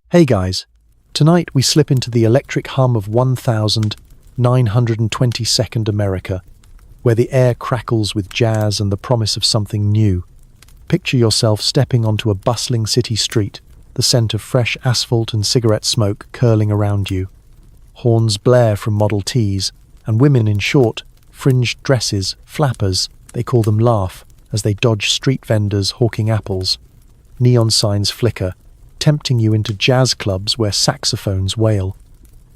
Hey guys, tonight we slip into the electric hum of 1922nd America, where the air crackles with jazz and the promise of something new. Picture yourself stepping onto a bustling city street, the scent of fresh asphalt and cigarette smoke curling around you. Horns blare from Model Ts, and women in short, fringed dresses, flappers, they call them, laugh as they dodge street vendors hawking apples. Neon signs flicker, tempting you into jazz clubs where saxophones wail.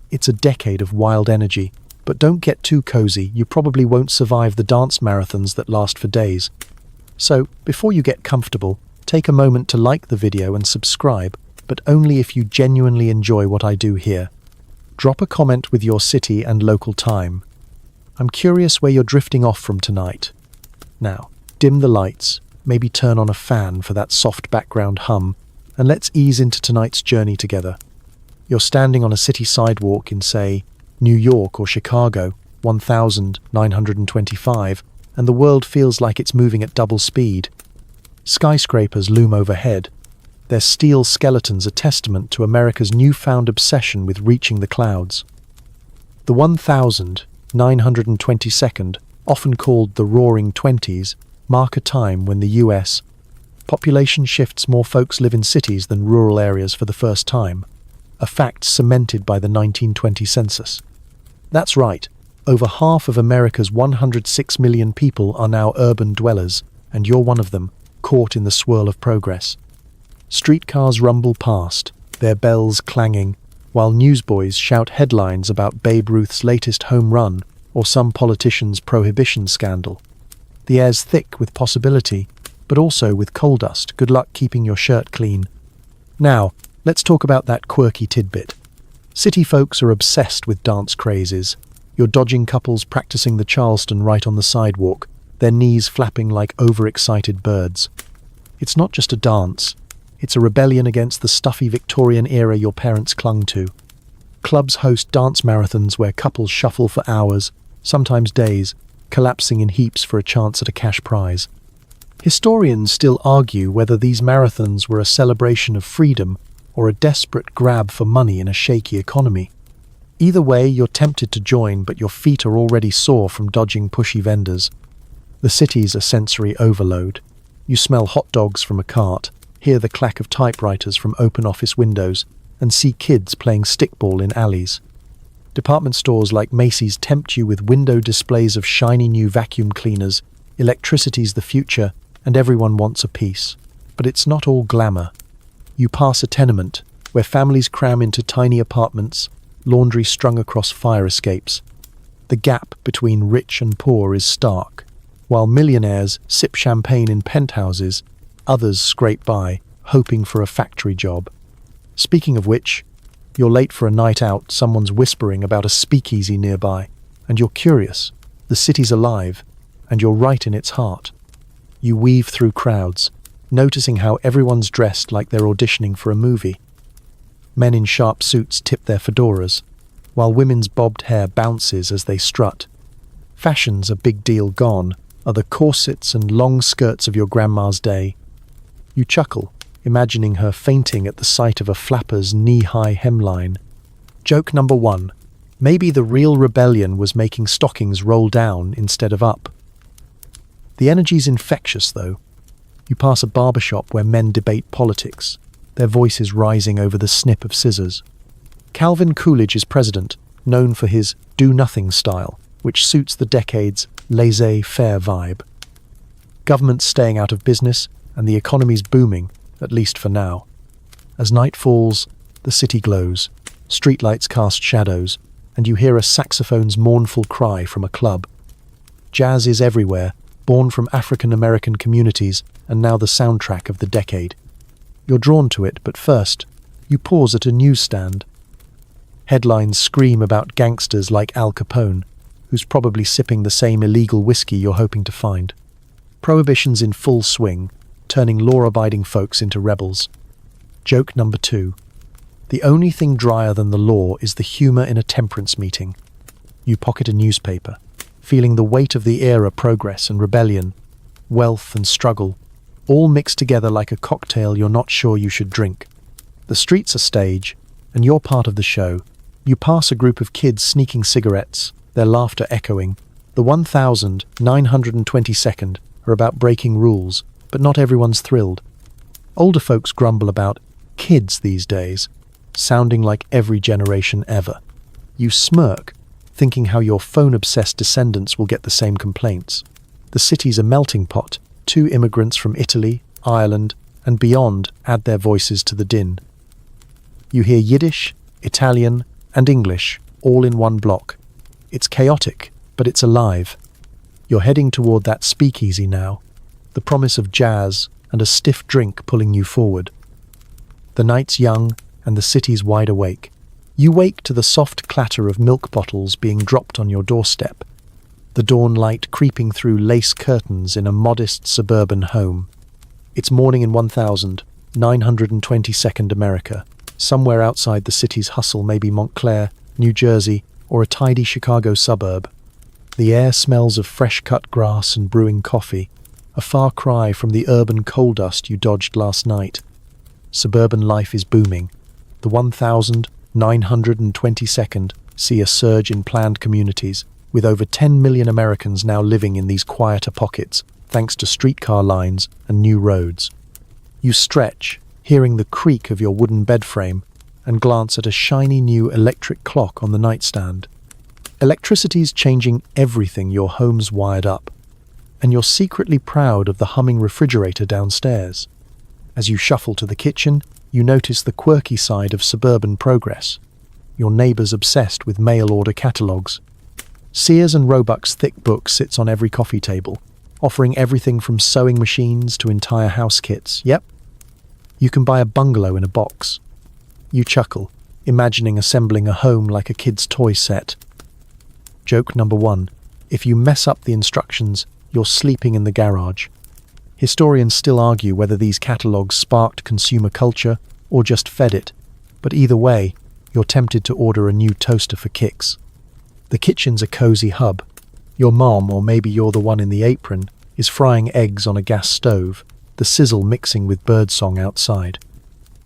It's a decade of wild energy, but don't get too cozy, you probably won't survive the dance marathons that last for days. So, before you get comfortable, take a moment to like the video and subscribe, but only if you genuinely enjoy what I do here. Drop a comment with your city and local time. I'm curious where you're drifting off from tonight. Now, dim the lights, maybe turn on a fan for that soft background hum, and let's ease into tonight's journey together. You're standing on a city sidewalk in, say, New York or Chicago, 1925, and the world feels like it's moving at double speed. Skyscrapers loom overhead. Their steel skeletons a testament to America's newfound obsession with reaching the clouds. The 1922nd, often called the Roaring Twenties, mark a time when the U.S. population shifts. More folks live in cities than rural areas for the first time, a fact cemented by the 1920 census. That's right, over half of America's 106 million people are now urban dwellers, and you're one of them, caught in the swirl of progress. Streetcars rumble past, their bells clanging, while newsboys shout headlines about Babe Ruth's latest home run or some politician's Prohibition scandal. The air's thick with possibility, but also with coal dust. Good luck keeping your shirt clean. Now, let's talk about that quirky tidbit. City folks are obsessed with dance crazes. You're dodging couples practicing the Charleston right on the sidewalk, their knees flapping like overexcited birds. It's not just a dance. It's a rebellion against the stuffy Victorian era your parents clung to. Clubs host dance marathons where couples shuffle for hours, sometimes days, collapsing in heaps for a chance at a cash prize. Historians still argue whether these marathons were a celebration of freedom or a desperate grab for money in a shaky economy. Either way, you're tempted to join, but your feet are already sore from dodging pushy vendors. The city's a sensory overload. You smell hot dogs from a cart, hear the clack of typewriters from open office windows, and see kids playing stickball in alleys. Department stores like Macy's tempt you with window displays of shiny new vacuum cleaners. Electricity's the future, and everyone wants a piece. But it's not all glamour. You pass a tenement, where families cram into tiny apartments, laundry strung across fire escapes. The gap between rich and poor is stark. While millionaires sip champagne in penthouses, others scrape by, hoping for a factory job. Speaking of which, you're late for a night out, someone's whispering about a speakeasy nearby, and you're curious. The city's alive, and you're right in its heart. You weave through crowds, noticing how everyone's dressed like they're auditioning for a movie. Men in sharp suits tip their fedoras, while women's bobbed hair bounces as they strut. Fashion's a big deal gone, are the corsets and long skirts of your grandma's day. You chuckle, imagining her fainting at the sight of a flapper's knee-high hemline. Joke number 1. Maybe the real rebellion was making stockings roll down instead of up. The energy's infectious, though. You pass a barbershop where men debate politics, their voices rising over the snip of scissors. Calvin Coolidge is president, known for his do-nothing style, which suits the decade's laissez-faire vibe. Government's staying out of business, and the economy's booming, at least for now. As night falls, the city glows, streetlights cast shadows, and you hear a saxophone's mournful cry from a club. Jazz is everywhere, born from African-American communities, and now the soundtrack of the decade. You're drawn to it, but first, you pause at a newsstand. Headlines scream about gangsters like Al Capone, who's probably sipping the same illegal whiskey you're hoping to find. Prohibition's in full swing, turning law-abiding folks into rebels. Joke number 2. The only thing drier than the law is the humor in a temperance meeting. You pocket a newspaper, feeling the weight of the era, progress and rebellion, wealth and struggle, all mixed together like a cocktail you're not sure you should drink. The streets are stage, and you're part of the show. You pass a group of kids sneaking cigarettes, their laughter echoing. The 1922nd are about breaking rules, but not everyone's thrilled. Older folks grumble about kids these days, sounding like every generation ever. You smirk, thinking how your phone-obsessed descendants will get the same complaints. The city's a melting pot. 2 immigrants from Italy, Ireland, and beyond add their voices to the din. You hear Yiddish, Italian, and English all in one block. It's chaotic, but it's alive. You're heading toward that speakeasy now, the promise of jazz and a stiff drink pulling you forward. The night's young, and the city's wide awake. You wake to the soft clatter of milk bottles being dropped on your doorstep, the dawn light creeping through lace curtains in a modest suburban home. It's morning in 1922nd America, somewhere outside the city's hustle, maybe Montclair, New Jersey, or a tidy Chicago suburb. The air smells of fresh-cut grass and brewing coffee, a far cry from the urban coal dust you dodged last night. Suburban life is booming. The 1922nd see a surge in planned communities, with over 10 million Americans now living in these quieter pockets, thanks to streetcar lines and new roads. You stretch, hearing the creak of your wooden bed frame, and glance at a shiny new electric clock on the nightstand. Electricity's changing everything your home's wired up, and you're secretly proud of the humming refrigerator downstairs. As you shuffle to the kitchen, you notice the quirky side of suburban progress. Your neighbour's obsessed with mail-order catalogues. Sears and Roebuck's thick book sits on every coffee table, offering everything from sewing machines to entire house kits. Yep, you can buy a bungalow in a box. You chuckle, imagining assembling a home like a kid's toy set. Joke number 1. If you mess up the instructions, you're sleeping in the garage. Historians still argue whether these catalogues sparked consumer culture or just fed it, but either way, you're tempted to order a new toaster for kicks. The kitchen's a cozy hub. Your mom, or maybe you're the one in the apron, is frying eggs on a gas stove, the sizzle mixing with birdsong outside.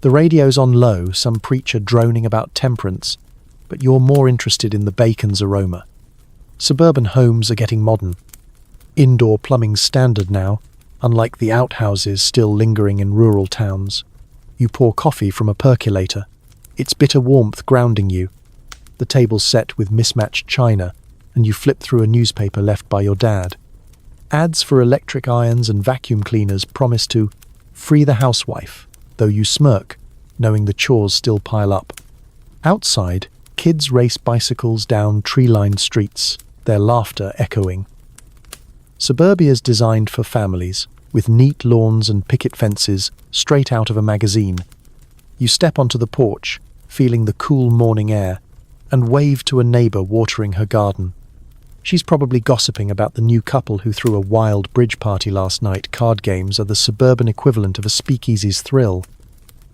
The radio's on low, some preacher droning about temperance, but you're more interested in the bacon's aroma. Suburban homes are getting modern. Indoor plumbing's standard now, unlike the outhouses still lingering in rural towns. You pour coffee from a percolator, its bitter warmth grounding you. The table's set with mismatched china, and you flip through a newspaper left by your dad. Ads for electric irons and vacuum cleaners promise to free the housewife, though you smirk, knowing the chores still pile up. Outside, kids race bicycles down tree-lined streets, their laughter echoing. Suburbia's designed for families, with neat lawns and picket fences straight out of a magazine. You step onto the porch, feeling the cool morning air, and wave to a neighbour watering her garden. She's probably gossiping about the new couple who threw a wild bridge party last night. Card games are the suburban equivalent of a speakeasy's thrill.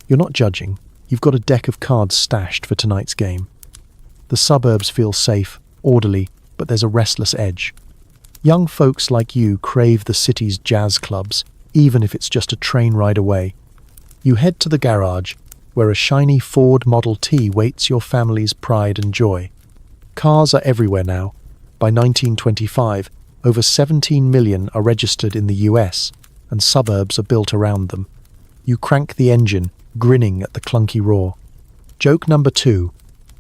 You're not judging. You've got a deck of cards stashed for tonight's game. The suburbs feel safe, orderly, but there's a restless edge. Young folks like you crave the city's jazz clubs, even if it's just a train ride away. You head to the garage, where a shiny Ford Model T waits your family's pride and joy. Cars are everywhere now. By 1925, over 17 million are registered in the US, and suburbs are built around them. You crank the engine, grinning at the clunky roar. Joke number 2.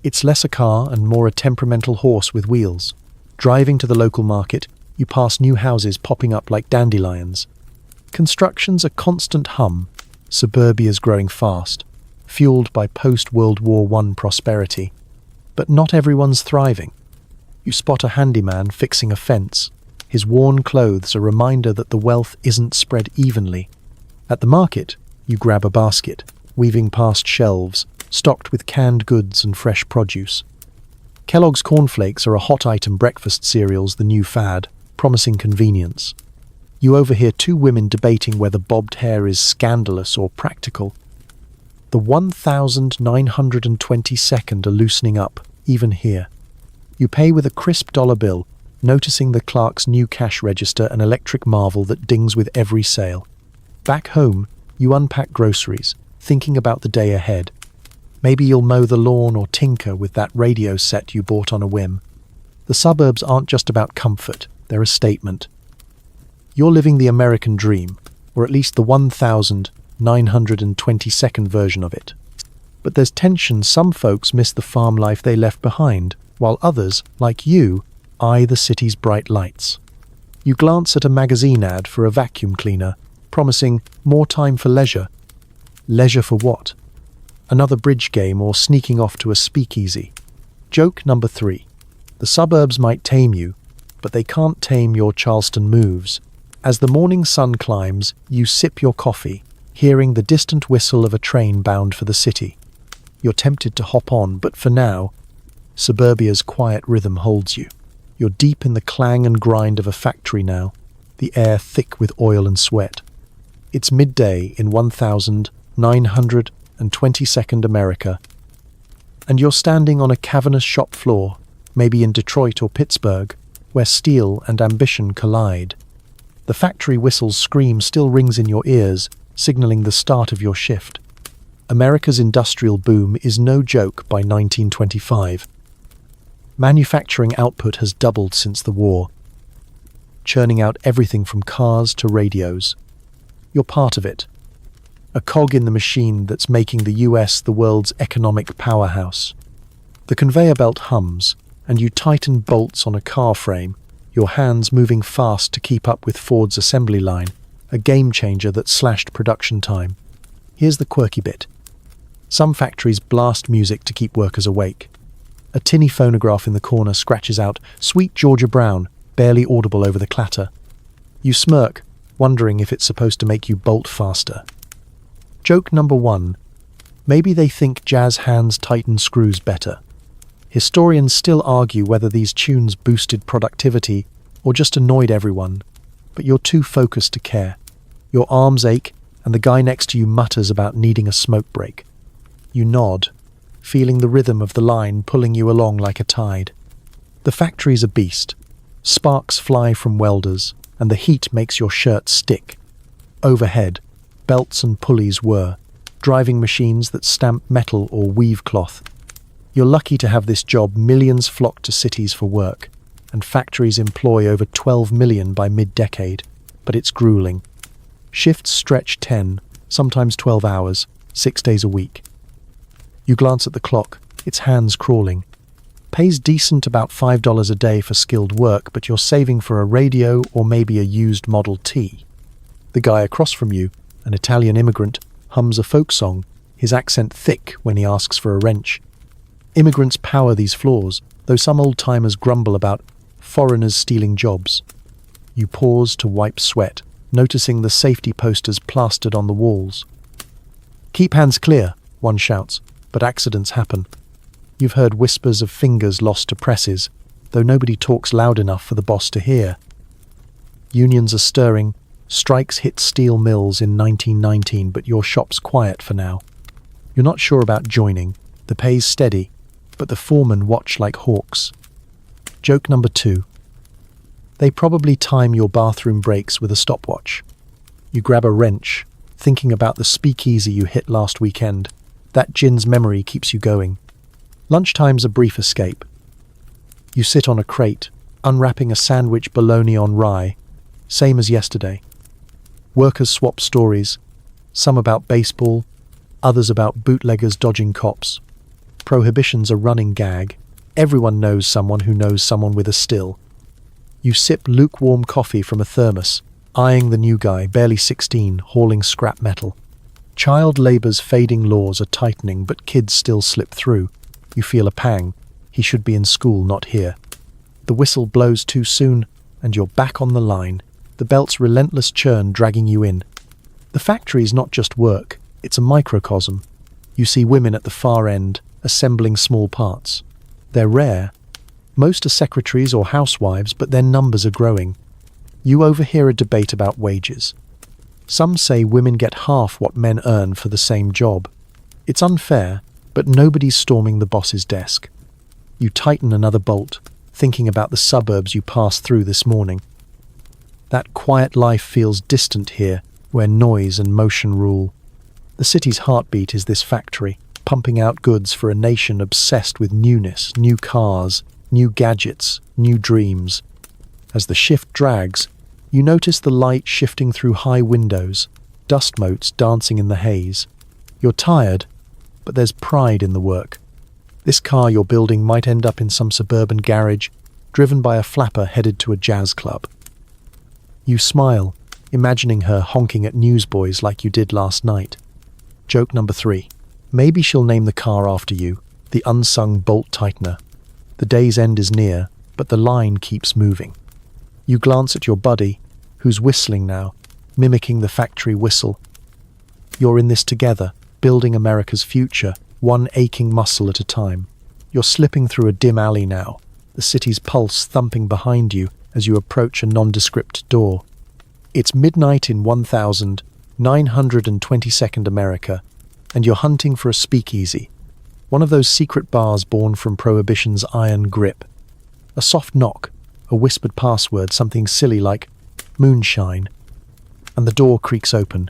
It's less a car and more a temperamental horse with wheels. Driving to the local market, you pass new houses popping up like dandelions. Construction's a constant hum. Suburbia's growing fast, fueled by post-World War I prosperity. But not everyone's thriving. You spot a handyman fixing a fence. His worn clothes a reminder that the wealth isn't spread evenly. At the market, you grab a basket, weaving past shelves, stocked with canned goods and fresh produce. Kellogg's cornflakes are a hot item breakfast cereals, the new fad, promising convenience. You overhear 2 women debating whether bobbed hair is scandalous or practical. The 1922nd are loosening up, even here. You pay with a crisp dollar bill, noticing the clerk's new cash register an electric marvel that dings with every sale. Back home, you unpack groceries, thinking about the day ahead. Maybe you'll mow the lawn or tinker with that radio set you bought on a whim. The suburbs aren't just about comfort, they're a statement. You're living the American dream, or at least the 1922nd version of it. But there's tension. Some folks miss the farm life they left behind, while others, like you, eye the city's bright lights. You glance at a magazine ad for a vacuum cleaner, promising more time for leisure. Leisure for what? Another bridge game or sneaking off to a speakeasy. Joke number 3. The suburbs might tame you, but they can't tame your Charleston moves. As the morning sun climbs, you sip your coffee, hearing the distant whistle of a train bound for the city. You're tempted to hop on, but for now, suburbia's quiet rhythm holds you. You're deep in the clang and grind of a factory now, the air thick with oil and sweat. It's midday in 1922nd America, and you're standing on a cavernous shop floor, maybe in Detroit or Pittsburgh, where steel and ambition collide. The factory whistle's scream still rings in your ears, signaling the start of your shift. America's industrial boom is no joke by 1925. Manufacturing output has doubled since the war, churning out everything from cars to radios. You're part of it, a cog in the machine that's making the US the world's economic powerhouse. The conveyor belt hums, and you tighten bolts on a car frame, your hands moving fast to keep up with Ford's assembly line, a game changer that slashed production time. Here's the quirky bit. Some factories blast music to keep workers awake. A tinny phonograph in the corner scratches out "Sweet Georgia Brown," barely audible over the clatter. You smirk, wondering if it's supposed to make you bolt faster. Joke number 1. Maybe they think jazz hands tighten screws better. Historians still argue whether these tunes boosted productivity or just annoyed everyone, but you're too focused to care. Your arms ache, and the guy next to you mutters about needing a smoke break. You nod, feeling the rhythm of the line pulling you along like a tide. The factory's a beast. Sparks fly from welders, and the heat makes your shirt stick. Overhead, belts and pulleys whir, driving machines that stamp metal or weave cloth. You're lucky to have this job. Millions flock to cities for work, and factories employ over 12 million by mid-decade, but it's grueling. Shifts stretch 10, sometimes 12 hours, 6 days a week. You glance at the clock, its hands crawling. Pays decent, about $5 a day for skilled work, but you're saving for a radio or maybe a used Model T. The guy across from you, an Italian immigrant, hums a folk song, his accent thick when he asks for a wrench. Immigrants power these floors, though some old-timers grumble about foreigners stealing jobs. You pause to wipe sweat, noticing the safety posters plastered on the walls. "Keep hands clear," one shouts, but accidents happen. You've heard whispers of fingers lost to presses, though nobody talks loud enough for the boss to hear. Unions are stirring. Strikes hit steel mills in 1919, but your shop's quiet for now. You're not sure about joining. The pay's steady, but the foremen watch like hawks. Joke number 2. They probably time your bathroom breaks with a stopwatch. You grab a wrench, thinking about the speakeasy you hit last weekend. That gin's memory keeps you going. Lunchtime's a brief escape. You sit on a crate, unwrapping a sandwich bologna on rye, same as yesterday. Workers swap stories, some about baseball, others about bootleggers dodging cops. Prohibition's a running gag. Everyone knows someone who knows someone with a still. You sip lukewarm coffee from a thermos, eyeing the new guy, barely 16, hauling scrap metal. Child labor's fading laws are tightening, but kids still slip through. You feel a pang. He should be in school, not here. The whistle blows too soon, and you're back on the line, the belt's relentless churn dragging you in. The factory's not just work, it's a microcosm. You see women at the far end, assembling small parts. They're rare. Most are secretaries or housewives, but their numbers are growing. You overhear a debate about wages. Some say women get half what men earn for the same job. It's unfair, but nobody's storming the boss's desk. You tighten another bolt, thinking about the suburbs you passed through this morning. That quiet life feels distant here, where noise and motion rule. The city's heartbeat is this factory, pumping out goods for a nation obsessed with newness, new cars, new gadgets, new dreams. As the shift drags, you notice the light shifting through high windows, dust motes dancing in the haze. You're tired, but there's pride in the work. This car you're building might end up in some suburban garage, driven by a flapper headed to a jazz club. You smile, imagining her honking at newsboys like you did last night. Joke number 3. Maybe she'll name the car after you, the unsung bolt tightener. The day's end is near, but the line keeps moving. You glance at your buddy, who's whistling now, mimicking the factory whistle. You're in this together, building America's future, one aching muscle at a time. You're slipping through a dim alley now, the city's pulse thumping behind you as you approach a nondescript door. It's midnight in 1922nd America, and you're hunting for a speakeasy, one of those secret bars born from Prohibition's iron grip. A soft knock, a whispered password, something silly like moonshine, and the door creaks open.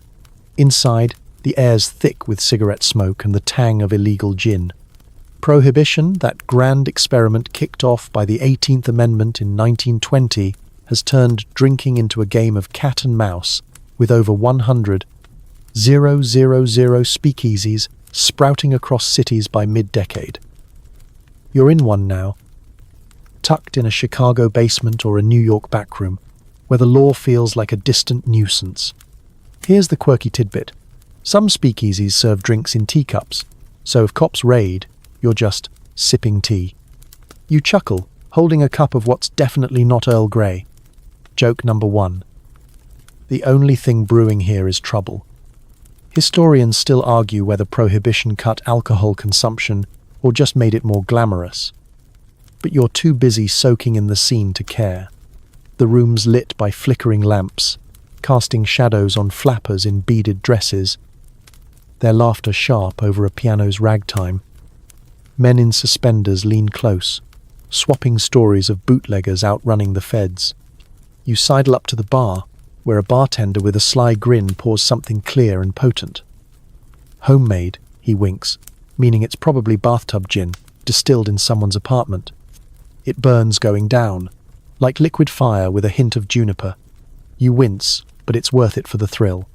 Inside, the air's thick with cigarette smoke and the tang of illegal gin. Prohibition, that grand experiment kicked off by the 18th Amendment in 1920, has turned drinking into a game of cat and mouse, with over 100,000 speakeasies sprouting across cities by mid-decade. You're in one now, tucked in a Chicago basement or a New York backroom, where the law feels like a distant nuisance. Here's the quirky tidbit. Some speakeasies serve drinks in teacups, so if cops raid, you're just sipping tea. You chuckle, holding a cup of what's definitely not Earl Grey. Joke number 1. The only thing brewing here is trouble. Historians still argue whether Prohibition cut alcohol consumption or just made it more glamorous. But you're too busy soaking in the scene to care. The room's lit by flickering lamps, casting shadows on flappers in beaded dresses, their laughter sharp over a piano's ragtime. Men in suspenders lean close, swapping stories of bootleggers outrunning the feds. You sidle up to the bar, where a bartender with a sly grin pours something clear and potent. Homemade, he winks, meaning it's probably bathtub gin, distilled in someone's apartment. It burns going down, like liquid fire with a hint of juniper. You wince, but it's worth it for the thrill.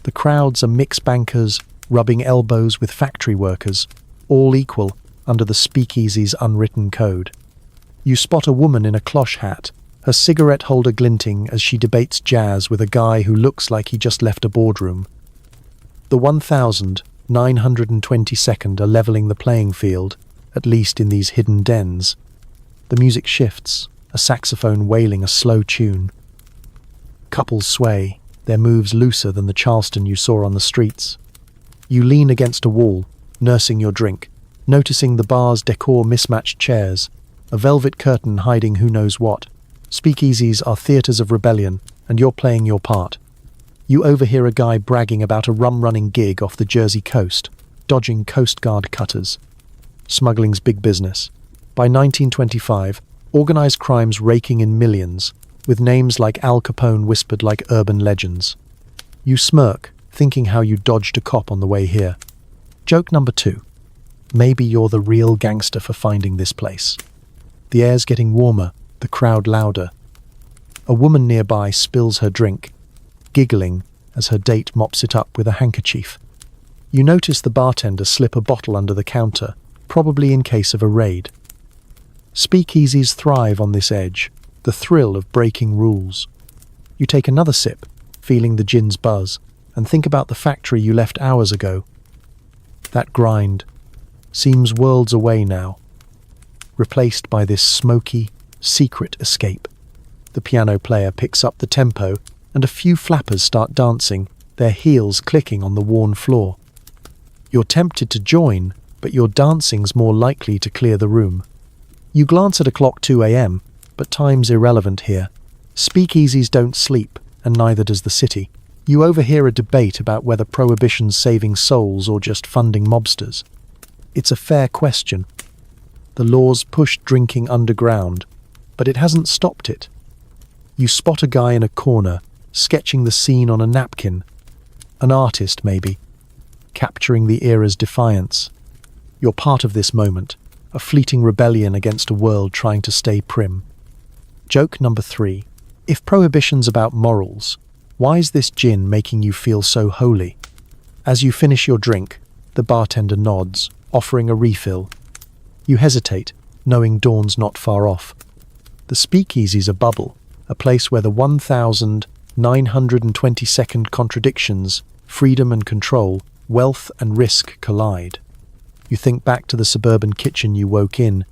The crowds are mixed bankers, rubbing elbows with factory workers, all equal under the speakeasy's unwritten code. You spot a woman in a cloche hat, her cigarette holder glinting as she debates jazz with a guy who looks like he just left a boardroom. The 1922nd are leveling the playing field, at least in these hidden dens. The music shifts, a saxophone wailing a slow tune. Couples sway, their moves looser than the Charleston you saw on the streets. You lean against a wall, nursing your drink, noticing the bar's decor mismatched chairs, a velvet curtain hiding who knows what. Speakeasies are theatres of rebellion, and you're playing your part. You overhear a guy bragging about a rum-running gig off the Jersey coast, dodging Coast Guard cutters. Smuggling's big business. By 1925, organised crime's raking in millions, with names like Al Capone whispered like urban legends. You smirk, thinking how you dodged a cop on the way here. Joke number 2. Maybe you're the real gangster for finding this place. The air's getting warmer, the crowd louder. A woman nearby spills her drink, giggling as her date mops it up with a handkerchief. You notice the bartender slip a bottle under the counter, probably in case of a raid. Speakeasies thrive on this edge, the thrill of breaking rules. You take another sip, feeling the gin's buzz, and think about the factory you left hours ago. That grind seems worlds away now, replaced by this smoky, secret escape. The piano player picks up the tempo, and a few flappers start dancing, their heels clicking on the worn floor. You're tempted to join, but your dancing's more likely to clear the room. You glance at a clock 2 a.m., but time's irrelevant here. Speakeasies don't sleep, and neither does the city. You overhear a debate about whether Prohibition's saving souls or just funding mobsters. It's a fair question. The law's pushed drinking underground, but it hasn't stopped it. You spot a guy in a corner, sketching the scene on a napkin. An artist, maybe, capturing the era's defiance. You're part of this moment, a fleeting rebellion against a world trying to stay prim. Joke number 3. If prohibition's about morals, why is this gin making you feel so holy? As you finish your drink, the bartender nods, offering a refill. You hesitate, knowing dawn's not far off. The speakeasy's a bubble, a place where the 1,922nd contradictions, freedom and control, wealth and risk collide. You think back to the suburban kitchen you woke in,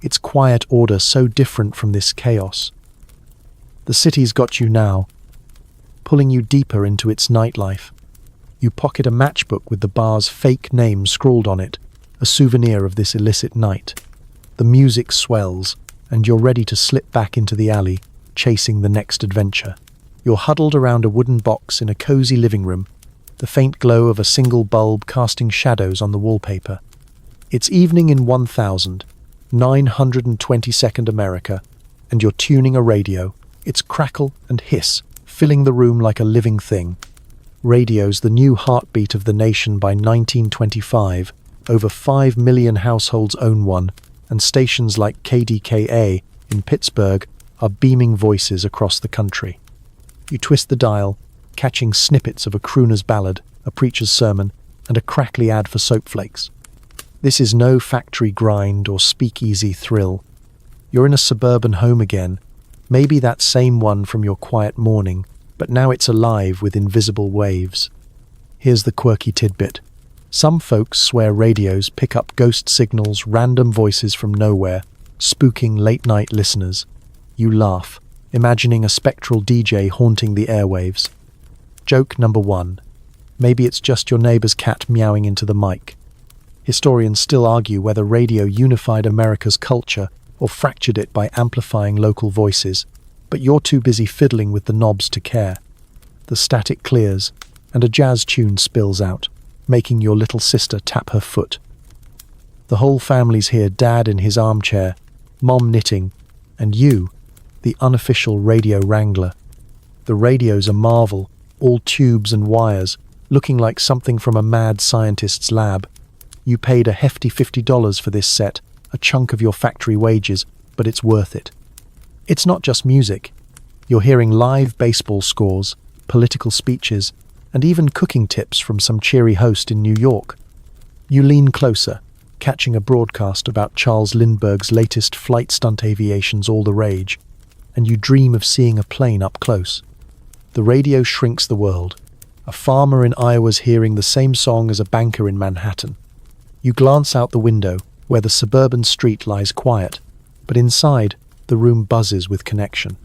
its quiet order so different from this chaos. The city's got you now, pulling you deeper into its nightlife. You pocket a matchbook with the bar's fake name scrawled on it, a souvenir of this illicit night. The music swells, and you're ready to slip back into the alley, chasing the next adventure. You're huddled around a wooden box in a cozy living room, the faint glow of a single bulb casting shadows on the wallpaper. It's evening in 1,922nd America, and you're tuning a radio, its crackle and hiss filling the room like a living thing. Radio's the new heartbeat of the nation by 1925. Over 5 million households own one, and stations like KDKA in Pittsburgh are beaming voices across the country. You twist the dial, catching snippets of a crooner's ballad, a preacher's sermon, and a crackly ad for soap flakes. This is no factory grind or speakeasy thrill. You're in a suburban home again, maybe that same one from your quiet morning, but now it's alive with invisible waves. Here's the quirky tidbit. Some folks swear radios pick up ghost signals, random voices from nowhere, spooking late-night listeners. You laugh, imagining a spectral DJ haunting the airwaves. Joke number 1. Maybe it's just your neighbor's cat meowing into the mic. Historians still argue whether radio unified America's culture or fractured it by amplifying local voices, but you're too busy fiddling with the knobs to care. The static clears, and a jazz tune spills out, making your little sister tap her foot. The whole family's here, Dad in his armchair, Mom knitting, and you, the unofficial radio wrangler. The radio's a marvel, all tubes and wires, looking like something from a mad scientist's lab. You paid a hefty $50 for this set, a chunk of your factory wages, but it's worth it. It's not just music. You're hearing live baseball scores, political speeches, and even cooking tips from some cheery host in New York. You lean closer, catching a broadcast about Charles Lindbergh's latest flight stunt aviation's all the rage, and you dream of seeing a plane up close. The radio shrinks the world. A farmer in Iowa's hearing the same song as a banker in Manhattan. You glance out the window, where the suburban street lies quiet, but inside, the room buzzes with connection.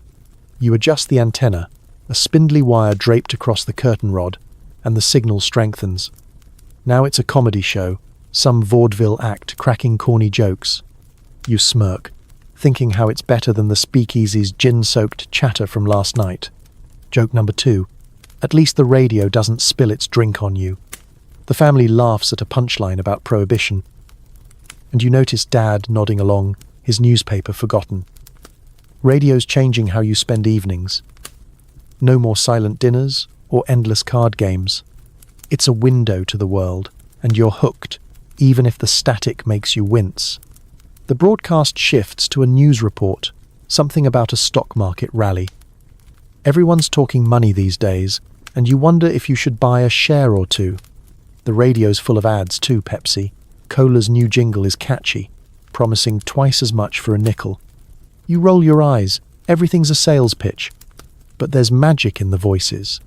You adjust the antenna, a spindly wire draped across the curtain rod, and the signal strengthens. Now it's a comedy show, some vaudeville act cracking corny jokes. You smirk, thinking how it's better than the speakeasy's gin-soaked chatter from last night. Joke number 2. At least the radio doesn't spill its drink on you. The family laughs at a punchline about Prohibition, and you notice Dad nodding along, his newspaper forgotten. Radio's changing how you spend evenings. No more silent dinners or endless card games. It's a window to the world, and you're hooked, even if the static makes you wince. The broadcast shifts to a news report, something about a stock market rally. Everyone's talking money these days, and you wonder if you should buy a share or two. The radio's full of ads too, Pepsi. Cola's new jingle is catchy, promising twice as much for a nickel. You roll your eyes, everything's a sales pitch. But there's magic in the voices.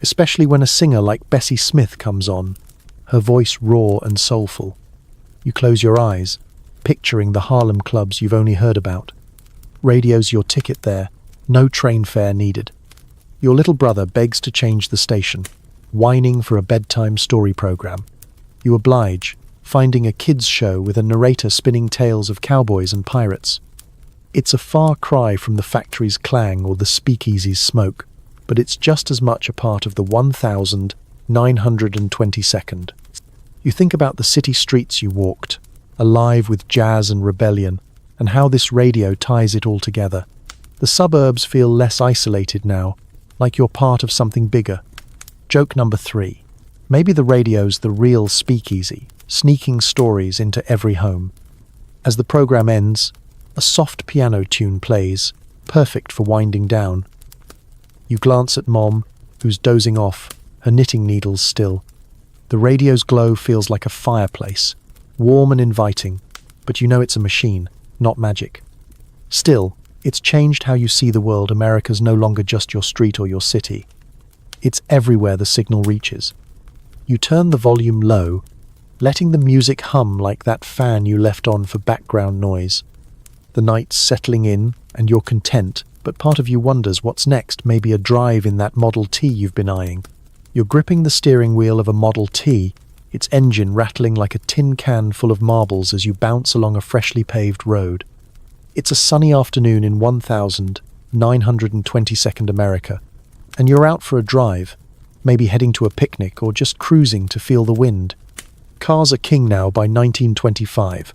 Especially when a singer like Bessie Smith comes on, her voice raw and soulful. You close your eyes, picturing the Harlem clubs you've only heard about. Radio's your ticket there, no train fare needed. Your little brother begs to change the station, whining for a bedtime story program. You oblige, finding a kids' show with a narrator spinning tales of cowboys and pirates. It's a far cry from the factory's clang or the speakeasy's smoke, but it's just as much a part of the 1,922nd. You think about the city streets you walked, alive with jazz and rebellion, and how this radio ties it all together. The suburbs feel less isolated now, like you're part of something bigger. Joke number 3. Maybe the radio's the real speakeasy. sneaking stories into every home. As the program ends, a soft piano tune plays, perfect for winding down. You glance at Mom, who's dozing off, her knitting needles still. The radio's glow feels like a fireplace, warm and inviting, but you know it's a machine, not magic. Still, it's changed how you see the world. America's no longer just your street or your city. It's everywhere the signal reaches. You turn the volume low, letting the music hum like that fan you left on for background noise. The night's settling in, and you're content, but part of you wonders what's next, maybe a drive in that Model T you've been eyeing. You're gripping the steering wheel of a Model T, its engine rattling like a tin can full of marbles as you bounce along a freshly paved road. It's a sunny afternoon in 1922nd America, and you're out for a drive, maybe heading to a picnic or just cruising to feel the wind. Cars are king now by 1925.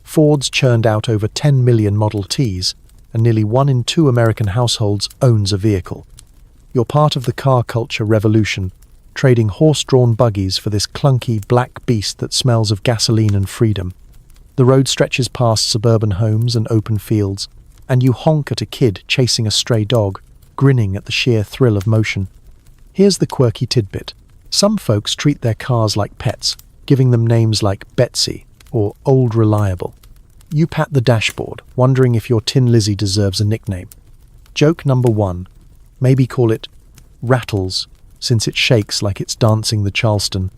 Ford's churned out over 10 million Model Ts, and nearly 1 in 2 American households owns a vehicle. You're part of the car culture revolution, trading horse-drawn buggies for this clunky black beast that smells of gasoline and freedom. The road stretches past suburban homes and open fields, and you honk at a kid chasing a stray dog, grinning at the sheer thrill of motion. Here's the quirky tidbit. Some folks treat their cars like pets, giving them names like Betsy or Old Reliable. You pat the dashboard, wondering if your Tin Lizzie deserves a nickname. Joke number 1. Maybe call it Rattles, since it shakes like it's dancing the Charleston.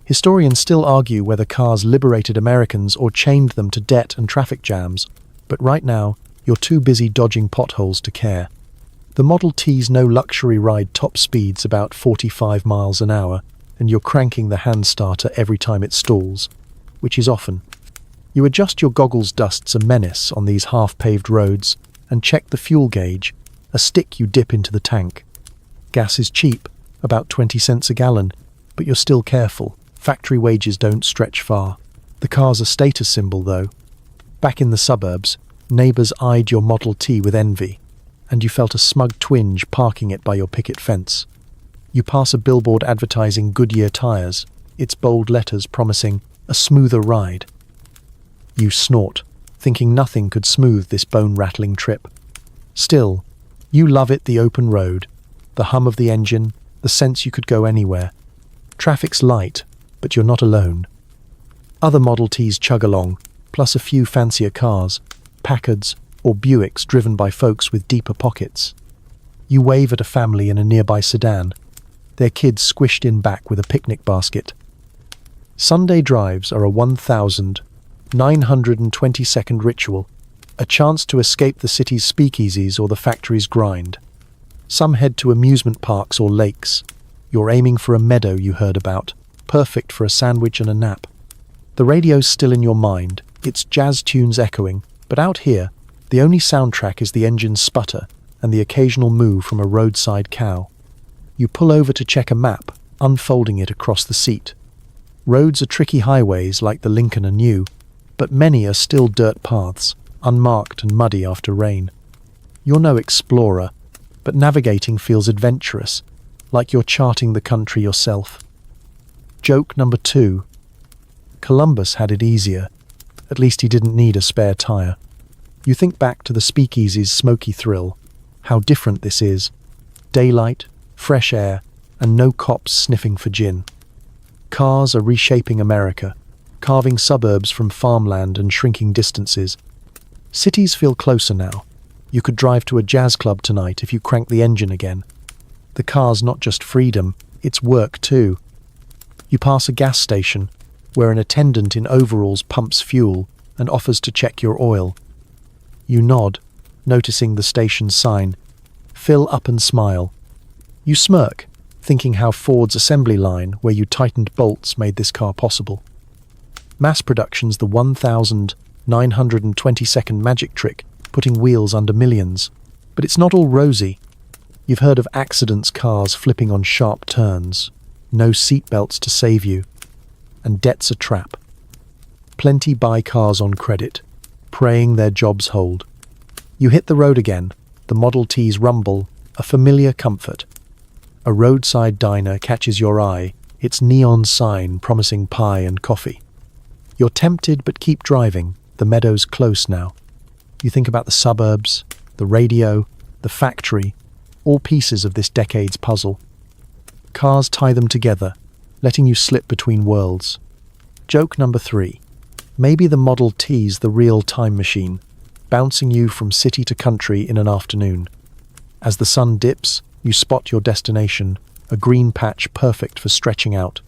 Historians still argue whether cars liberated Americans or chained them to debt and traffic jams, but right now, you're too busy dodging potholes to care. The Model T's no luxury ride top speeds about 45 miles an hour, and you're cranking the hand starter every time it stalls, which is often. You adjust your goggles. Dust's a menace on these half-paved roads, and check the fuel gauge, a stick you dip into the tank. Gas is cheap, about 20 cents a gallon, but you're still careful. Factory wages don't stretch far. The car's a status symbol, though. Back in the suburbs, neighbors eyed your Model T with envy, and you felt a smug twinge parking it by your picket fence. You pass a billboard advertising Goodyear tires, its bold letters promising a smoother ride. You snort, thinking nothing could smooth this bone-rattling trip. Still, you love it, the open road, the hum of the engine, the sense you could go anywhere. Traffic's light, but you're not alone. Other Model Ts chug along, plus a few fancier cars, Packards or Buicks driven by folks with deeper pockets. You wave at a family in a nearby sedan, their kids squished in back with a picnic basket. Sunday drives are a 1,922nd ritual, a chance to escape the city's speakeasies or the factory's grind. Some head to amusement parks or lakes. You're aiming for a meadow you heard about, perfect for a sandwich and a nap. The radio's still in your mind, its jazz tunes echoing, but out here, the only soundtrack is the engine's sputter and the occasional moo from a roadside cow. You pull over to check a map, unfolding it across the seat. Roads are tricky highways like the Lincoln are new, but many are still dirt paths, unmarked and muddy after rain. You're no explorer, but navigating feels adventurous, like you're charting the country yourself. Joke number 2. Columbus had it easier. At least he didn't need a spare tire. You think back to the speakeasy's smoky thrill. How different this is. Daylight, fresh air, and no cops sniffing for gin. Cars are reshaping America, carving suburbs from farmland and shrinking distances. Cities feel closer now. You could drive to a jazz club tonight if you crank the engine again. The car's not just freedom, it's work too. You pass a gas station, where an attendant in overalls pumps fuel and offers to check your oil. You nod, noticing the station's sign, fill up and smile. You smirk, thinking how Ford's assembly line, where you tightened bolts, made this car possible. Mass production's the 1,922nd magic trick, putting wheels under millions. But it's not all rosy. You've heard of accidents, cars flipping on sharp turns, no seatbelts to save you, and debt's a trap. Plenty buy cars on credit, praying their jobs hold. You hit the road again, the Model T's rumble, a familiar comfort. A roadside diner catches your eye, its neon sign promising pie and coffee. You're tempted but keep driving. The meadow's close now. You think about the suburbs, the radio, the factory, all pieces of this decade's puzzle. Cars tie them together, letting you slip between worlds. Joke number 3. Maybe the Model T's the real time machine, bouncing you from city to country in an afternoon. As the sun dips, you spot your destination, a green patch perfect for stretching out.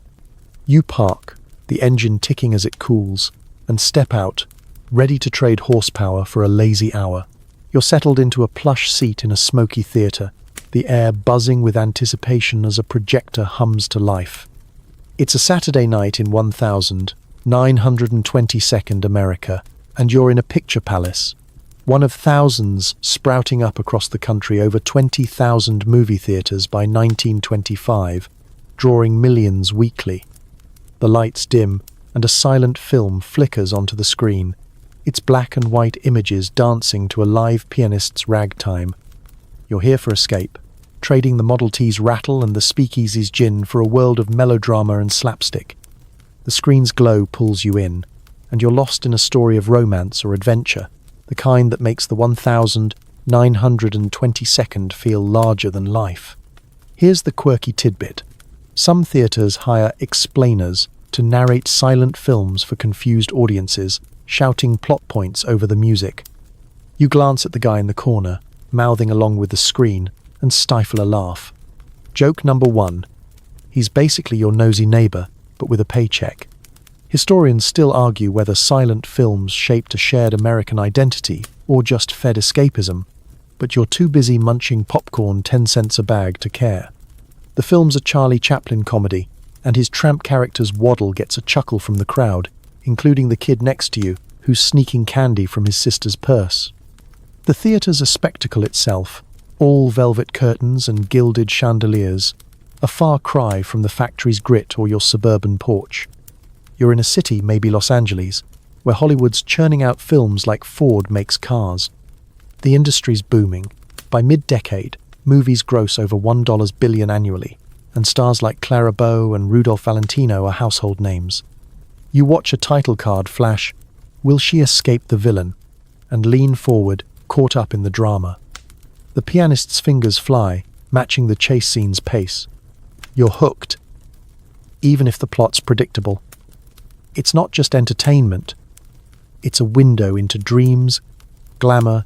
You park, the engine ticking as it cools, and step out, ready to trade horsepower for a lazy hour. You're settled into a plush seat in a smoky theatre, the air buzzing with anticipation as a projector hums to life. It's a Saturday night in 1922nd America, and you're in a picture palace, one of thousands sprouting up across the country, over 20,000 movie theatres by 1925, drawing millions weekly. The lights dim, and a silent film flickers onto the screen, its black and white images dancing to a live pianist's ragtime. You're here for escape, trading the Model T's rattle and the speakeasy's gin for a world of melodrama and slapstick. The screen's glow pulls you in, and you're lost in a story of romance or adventure, the kind that makes the 1922nd feel larger than life. Here's the quirky tidbit. Some theatres hire explainers to narrate silent films for confused audiences, shouting plot points over the music. You glance at the guy in the corner, mouthing along with the screen, and stifle a laugh. Joke number 1. He's basically your nosy neighbour, but with a paycheck. Historians still argue whether silent films shaped a shared American identity or just fed escapism, but you're too busy munching popcorn 10 cents a bag to care. The film's a Charlie Chaplin comedy, and his tramp character's waddle gets a chuckle from the crowd, including the kid next to you, who's sneaking candy from his sister's purse. The theatre's a spectacle itself, all velvet curtains and gilded chandeliers, a far cry from the factory's grit or your suburban porch. You're in a city, maybe Los Angeles, where Hollywood's churning out films like Ford makes cars. The industry's booming. By mid-decade, movies gross over $1 billion annually, and stars like Clara Bow and Rudolph Valentino are household names. You watch a title card flash, "Will she escape the villain?" and lean forward, caught up in the drama. The pianist's fingers fly, matching the chase scene's pace. You're hooked, even if the plot's predictable. It's not just entertainment. It's a window into dreams, glamour,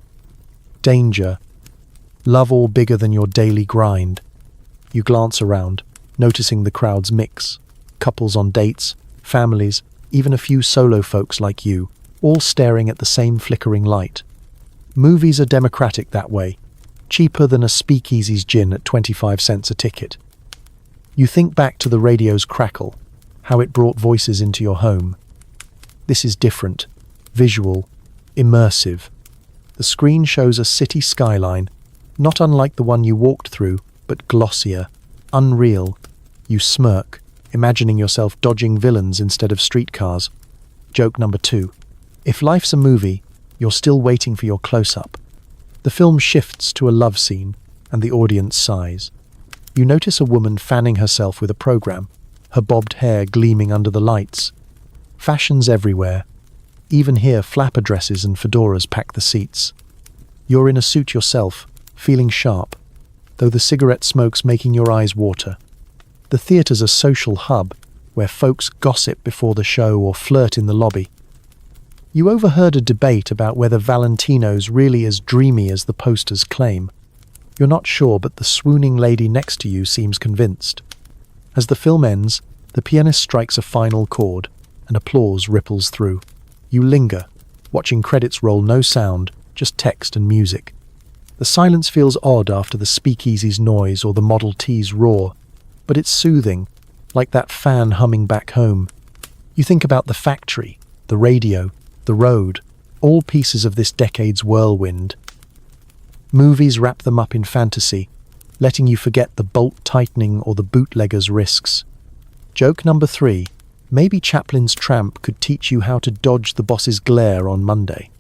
danger, love all bigger than your daily grind. You glance around, noticing the crowd's mix. Couples on dates, families, even a few solo folks like you, all staring at the same flickering light. Movies are democratic that way, cheaper than a speakeasy's gin at 25 cents a ticket. You think back to the radio's crackle, how it brought voices into your home. This is different, visual, immersive. The screen shows a city skyline, not unlike the one you walked through, but glossier, unreal. You smirk, imagining yourself dodging villains instead of streetcars. Joke number 2. If life's a movie, you're still waiting for your close-up. The film shifts to a love scene, and the audience sighs. You notice a woman fanning herself with a program, her bobbed hair gleaming under the lights. Fashion's everywhere. Even here, flapper dresses and fedoras pack the seats. You're in a suit yourself, feeling sharp, though the cigarette smoke's making your eyes water. The theatre's a social hub, where folks gossip before the show or flirt in the lobby. You overheard a debate about whether Valentino's really as dreamy as the posters claim. You're not sure, but the swooning lady next to you seems convinced. As the film ends, the pianist strikes a final chord, and applause ripples through. You linger, watching credits roll, no sound, just text and music. The silence feels odd after the speakeasy's noise or the Model T's roar, but it's soothing, like that fan humming back home. You think about the factory, the radio, the road, all pieces of this decade's whirlwind. Movies wrap them up in fantasy, letting you forget the bolt tightening or the bootlegger's risks. Joke number 3. Maybe Chaplin's tramp could teach you how to dodge the boss's glare on Monday.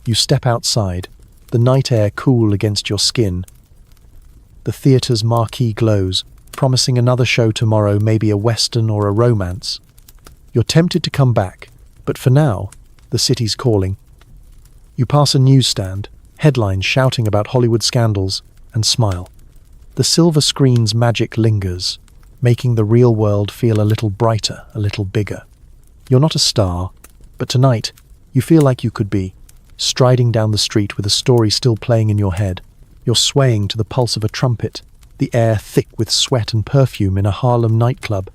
You step outside, the night air cool against your skin. The theatre's marquee glows, promising another show tomorrow, maybe a western or a romance. You're tempted to come back, But for now, the city's calling. You pass a newsstand, headlines shouting about Hollywood scandals, and smile. The silver screen's magic lingers, making the real world feel a little brighter, a little bigger. You're not a star, but tonight, you feel like you could be, striding down the street with a story still playing in your head. You're swaying to the pulse of a trumpet, the air thick with sweat and perfume in a Harlem nightclub.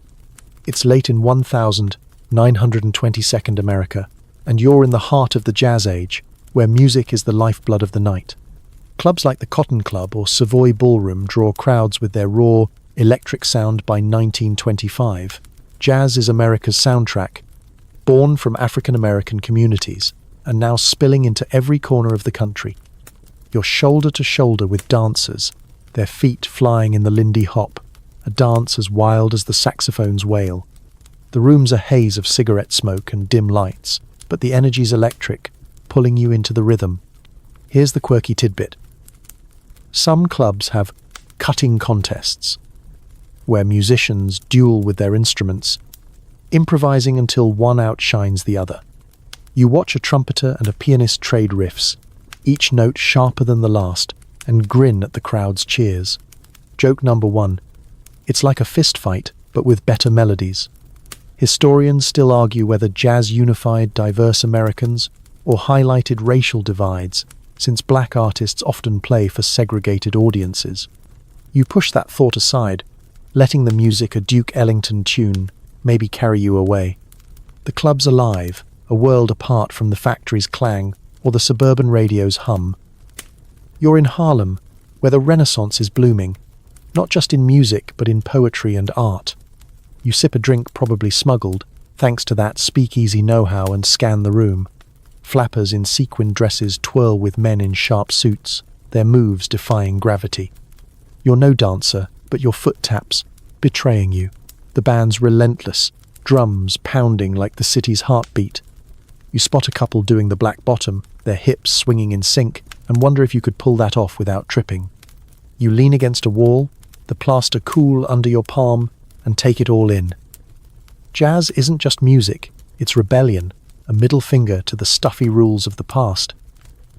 It's late in 1922nd America, and you're in the heart of the jazz age, where music is the lifeblood of the night. Clubs like the Cotton Club or Savoy Ballroom draw crowds with their raw, electric sound by 1925. Jazz is America's soundtrack, born from African-American communities, and now spilling into every corner of the country. You're shoulder to shoulder with dancers, their feet flying in the Lindy Hop, a dance as wild as the saxophones wail. The room's a haze of cigarette smoke and dim lights, but the energy's electric, pulling you into the rhythm. Here's the quirky tidbit. Some clubs have cutting contests, where musicians duel with their instruments, improvising until one outshines the other. You watch a trumpeter and a pianist trade riffs, each note sharper than the last, and grin at the crowd's cheers. Joke number 1. It's like a fist fight, but with better melodies. Historians still argue whether jazz unified diverse Americans or highlighted racial divides, since black artists often play for segregated audiences. You push that thought aside, letting the music, a Duke Ellington tune, maybe carry you away. The club's alive, a world apart from the factory's clang or the suburban radio's hum. You're in Harlem, where the Renaissance is blooming, not just in music but in poetry and art. You sip a drink probably smuggled, thanks to that speakeasy know-how, and scan the room. Flappers in sequined dresses twirl with men in sharp suits, their moves defying gravity. You're no dancer, but your foot taps, betraying you. The band's relentless, drums pounding like the city's heartbeat. You spot a couple doing the black bottom, their hips swinging in sync, and wonder if you could pull that off without tripping. You lean against a wall, the plaster cool under your palm, and take it all in. Jazz isn't just music, it's rebellion, a middle finger to the stuffy rules of the past.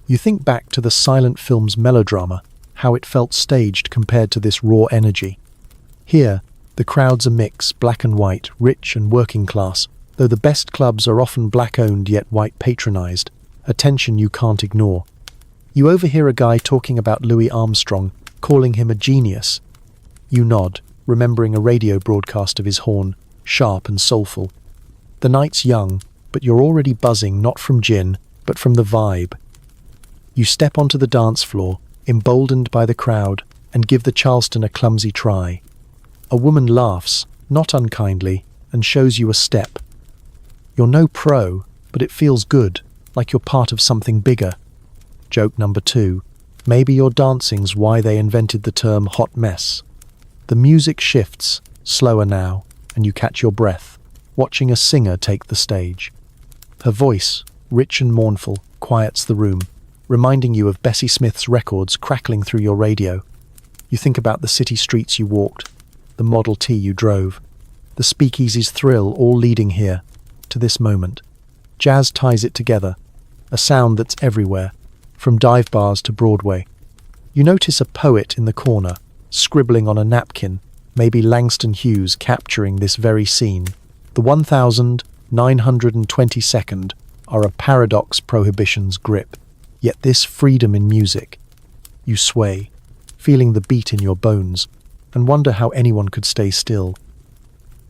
You think back to the silent film's melodrama, how it felt staged compared to this raw energy. Here, the crowd's a mix, black and white, rich and working class, though the best clubs are often black-owned yet white-patronized, a tension you can't ignore. You overhear a guy talking about Louis Armstrong, calling him a genius. You nod, remembering a radio broadcast of his horn, sharp and soulful. The night's young, but you're already buzzing not from gin, but from the vibe. You step onto the dance floor, emboldened by the crowd, and give the Charleston a clumsy try. A woman laughs, not unkindly, and shows you a step. You're no pro, but it feels good, like you're part of something bigger. Joke number 2. Maybe your dancing's why they invented the term hot mess. The music shifts, slower now, and you catch your breath, watching a singer take the stage. Her voice, rich and mournful, quiets the room, reminding you of Bessie Smith's records crackling through your radio. You think about the city streets you walked, the Model T you drove, the speakeasy's thrill, all leading here, to this moment. Jazz ties it together, a sound that's everywhere, from dive bars to Broadway. You notice a poet in the corner, scribbling on a napkin, maybe Langston Hughes capturing this very scene. The 1922nd are a paradox Prohibition's grip, yet this freedom in music. You sway, feeling the beat in your bones, and wonder how anyone could stay still.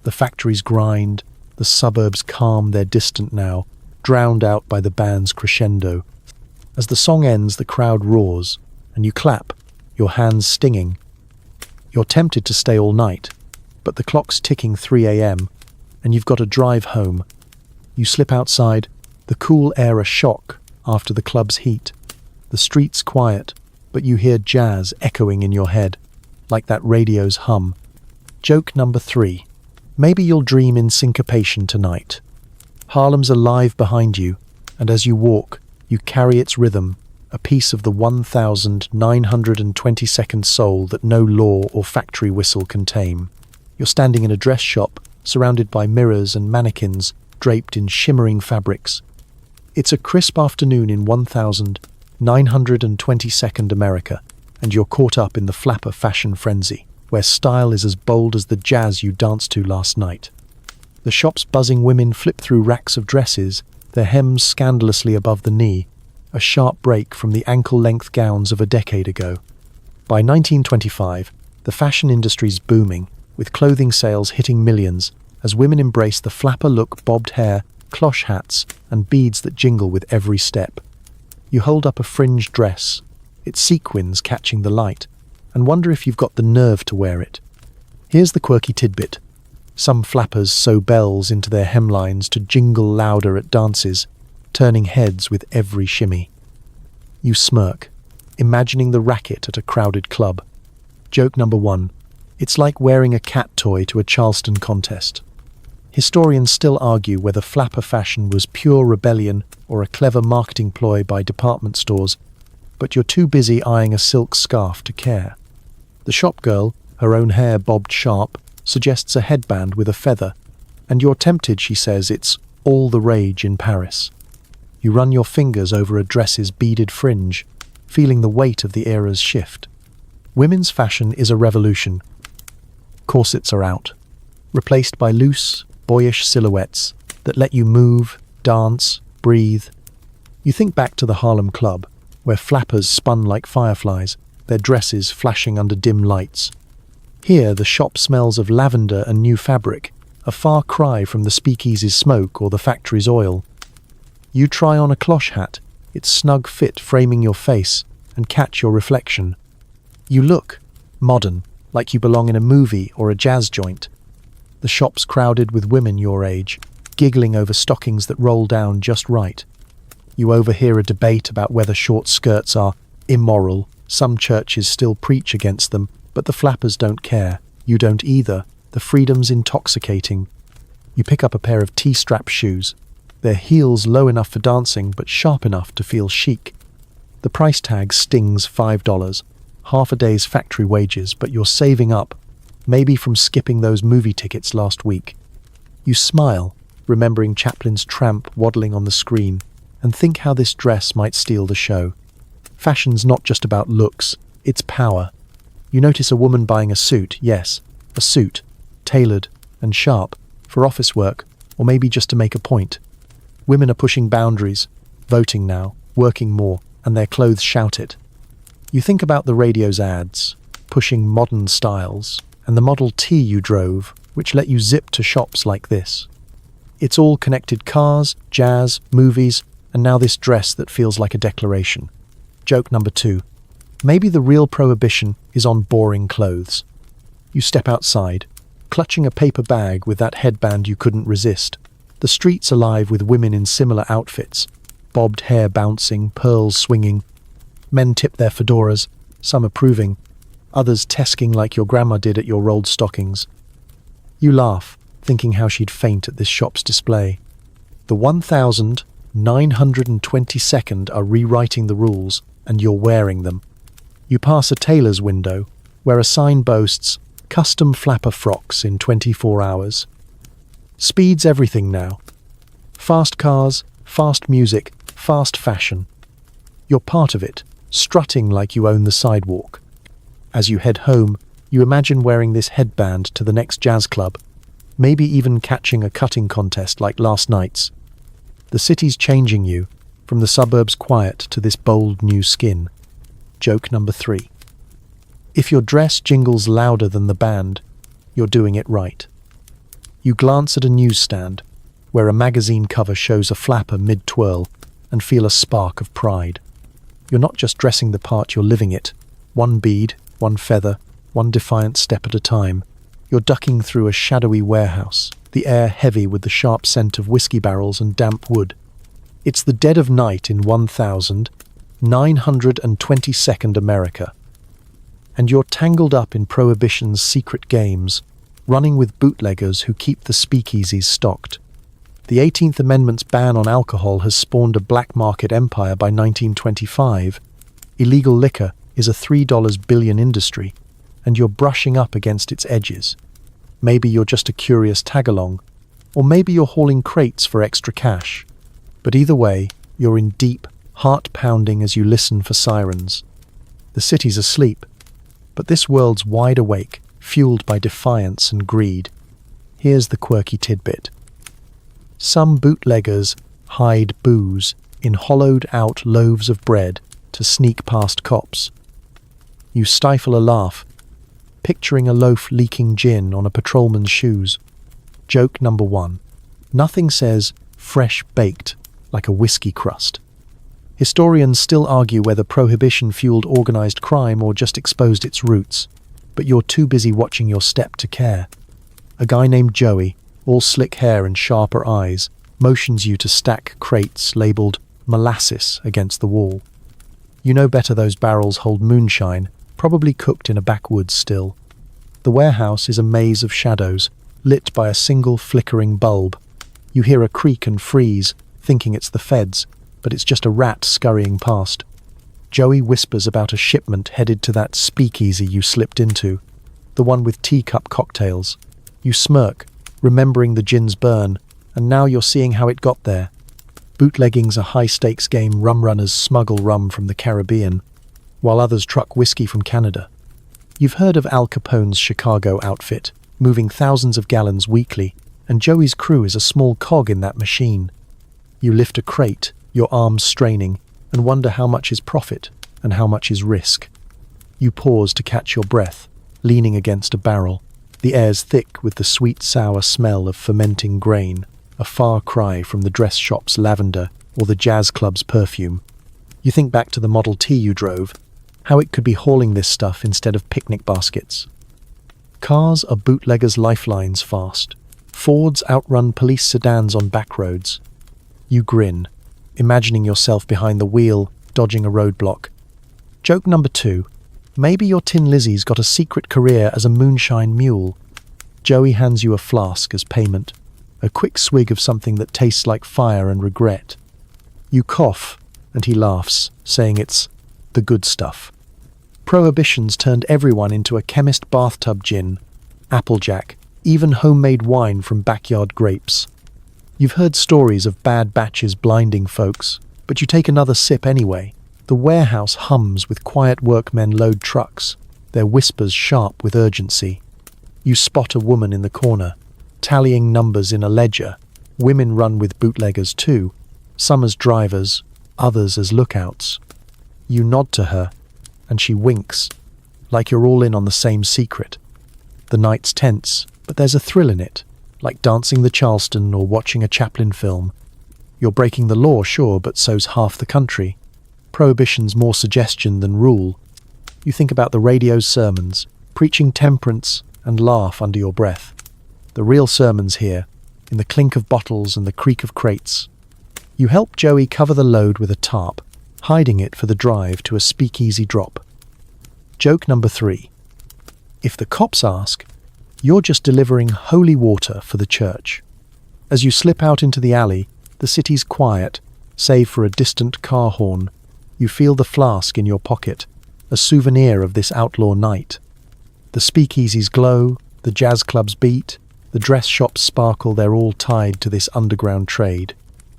The factories grind, the suburbs calm, they're distant now, drowned out by the band's crescendo. As the song ends, the crowd roars, and you clap, your hands stinging. You're tempted to stay all night, but the clock's ticking 3 a.m., and you've got to drive home. You slip outside, the cool air a shock after the club's heat. The street's quiet, but you hear jazz echoing in your head, like that radio's hum. Joke number 3. Maybe you'll dream in syncopation tonight. Harlem's alive behind you, and as you walk, you carry its rhythm, a piece of the 1922nd soul that no law or factory whistle can tame. You're standing in a dress shop, surrounded by mirrors and mannequins, draped in shimmering fabrics. It's a crisp afternoon in 1922nd America, and you're caught up in the flapper fashion frenzy, where style is as bold as the jazz you danced to last night. The shop's buzzing women flip through racks of dresses, their hems scandalously above the knee, a sharp break from the ankle-length gowns of a decade ago. By 1925, the fashion industry's booming, with clothing sales hitting millions, as women embrace the flapper-look bobbed hair, cloche hats, and beads that jingle with every step. You hold up a fringed dress, its sequins catching the light, and wonder if you've got the nerve to wear it. Here's the quirky tidbit. Some flappers sew bells into their hemlines to jingle louder at dances, turning heads with every shimmy. You smirk, imagining the racket at a crowded club. Joke number 1. It's like wearing a cat toy to a Charleston contest. Historians still argue whether flapper fashion was pure rebellion or a clever marketing ploy by department stores, but you're too busy eyeing a silk scarf to care. The shop girl, her own hair bobbed sharp, suggests a headband with a feather, and you're tempted, she says, it's all the rage in Paris. You run your fingers over a dress's beaded fringe, feeling the weight of the era's shift. Women's fashion is a revolution. Corsets are out, replaced by loose, boyish silhouettes that let you move, dance, breathe. You think back to the Harlem Club, where flappers spun like fireflies, their dresses flashing under dim lights. Here, the shop smells of lavender and new fabric, a far cry from the speakeasy's smoke or the factory's oil. You try on a cloche hat, its snug fit framing your face, and catch your reflection. You look modern, like you belong in a movie or a jazz joint. The shop's crowded with women your age, giggling over stockings that roll down just right. You overhear a debate about whether short skirts are immoral. Some churches still preach against them, but the flappers don't care. You don't either. The freedom's intoxicating. You pick up a pair of T-strap shoes. Their heels low enough for dancing, but sharp enough to feel chic. The price tag stings $5, half a day's factory wages, but you're saving up, maybe from skipping those movie tickets last week. You smile, remembering Chaplin's Tramp waddling on the screen, and think how this dress might steal the show. Fashion's not just about looks, it's power. You notice a woman buying a suit, yes, a suit, tailored and sharp, for office work, or maybe just to make a point. Women are pushing boundaries, voting now, working more, and their clothes shout it. You think about the radio's ads, pushing modern styles, and the Model T you drove, which let you zip to shops like this. It's all connected cars, jazz, movies, and now this dress that feels like a declaration. Joke number 2. Maybe the real prohibition is on boring clothes. You step outside, clutching a paper bag with that headband you couldn't resist. The street's alive with women in similar outfits, bobbed hair bouncing, pearls swinging. Men tip their fedoras, some approving, others tesking like your grandma did at your rolled stockings. You laugh, thinking how she'd faint at this shop's display. The 1922nd are rewriting the rules, and you're wearing them. You pass a tailor's window, where a sign boasts custom flapper frocks in 24 hours. Speed's everything now. Fast cars, fast music, fast fashion. You're part of it, strutting like you own the sidewalk. As you head home, you imagine wearing this headband to the next jazz club, maybe even catching a cutting contest like last night's. The city's changing you, from the suburbs' quiet to this bold new skin. Joke number 3. If your dress jingles louder than the band, you're doing it right. You glance at a newsstand, where a magazine cover shows a flapper mid-twirl, and feel a spark of pride. You're not just dressing the part, you're living it. One bead, one feather, one defiant step at a time. You're ducking through a shadowy warehouse, the air heavy with the sharp scent of whiskey barrels and damp wood. It's the dead of night in 1922nd America, and you're tangled up in Prohibition's secret games, running with bootleggers who keep the speakeasies stocked. The 18th Amendment's ban on alcohol has spawned a black market empire by 1925. Illegal liquor is a $3 billion industry, and you're brushing up against its edges. Maybe you're just a curious tag-along, Or maybe you're hauling crates for extra cash. But either way, you're in deep, heart-pounding as you listen for sirens. The city's asleep, but this world's wide awake, fueled by defiance and greed. Here's the quirky tidbit. Some bootleggers hide booze in hollowed-out loaves of bread to sneak past cops. You stifle a laugh, picturing a loaf leaking gin on a patrolman's shoes. Joke number 1. Nothing says fresh baked like a whiskey crust. Historians still argue whether Prohibition fueled organized crime or just exposed its roots, but you're too busy watching your step to care. A guy named Joey, all slick hair and sharper eyes, motions you to stack crates labeled molasses against the wall. You know better those barrels hold moonshine, probably cooked in a backwoods still. The warehouse is a maze of shadows, lit by a single flickering bulb. You hear a creak and freeze, thinking it's the feds, but it's just a rat scurrying past. Joey whispers about a shipment headed to that speakeasy you slipped into, the one with teacup cocktails. You smirk, remembering the gin's burn, and now you're seeing how it got there. Bootlegging's a high-stakes game. Rum runners smuggle rum from the Caribbean, while others truck whiskey from Canada. You've heard of Al Capone's Chicago outfit, moving thousands of gallons weekly, and Joey's crew is a small cog in that machine. You lift a crate, your arms straining, and wonder how much is profit and how much is risk. You pause to catch your breath, leaning against a barrel. The air's thick with the sweet, sour smell of fermenting grain, a far cry from the dress shop's lavender or the jazz club's perfume. You think back to the Model T you drove, how it could be hauling this stuff instead of picnic baskets. Cars are bootleggers' lifelines fast. Fords outrun police sedans on back roads. You grin, imagining yourself behind the wheel, dodging a roadblock. Joke number 2. Maybe your Tin Lizzie's got a secret career as a moonshine mule. Joey hands you a flask as payment, a quick swig of something that tastes like fire and regret. You cough, and he laughs, saying it's the good stuff. Prohibition's turned everyone into a chemist bathtub gin, Applejack, even homemade wine from backyard grapes. You've heard stories of bad batches blinding folks, but you take another sip anyway. The warehouse hums with quiet workmen load trucks, their whispers sharp with urgency. You spot a woman in the corner, tallying numbers in a ledger. Women run with bootleggers too, some as drivers, others as lookouts. You nod to her, and she winks, like you're all in on the same secret. The night's tense, but there's a thrill in it, like dancing the Charleston or watching a Chaplin film. You're breaking the law, sure, but so's half the country. Prohibition's more suggestion than rule. You think about the radio's sermons, preaching temperance, and laugh under your breath. The real sermon's here, in the clink of bottles and the creak of crates. You help Joey cover the load with a tarp, hiding it for the drive to a speakeasy drop. Joke number 3. If the cops ask, you're just delivering holy water for the church. As you slip out into the alley, the city's quiet, save for a distant car horn. You feel the flask in your pocket, a souvenir of this outlaw night. The speakeasies glow, the jazz clubs beat, the dress shops sparkle. They're all tied to this underground trade.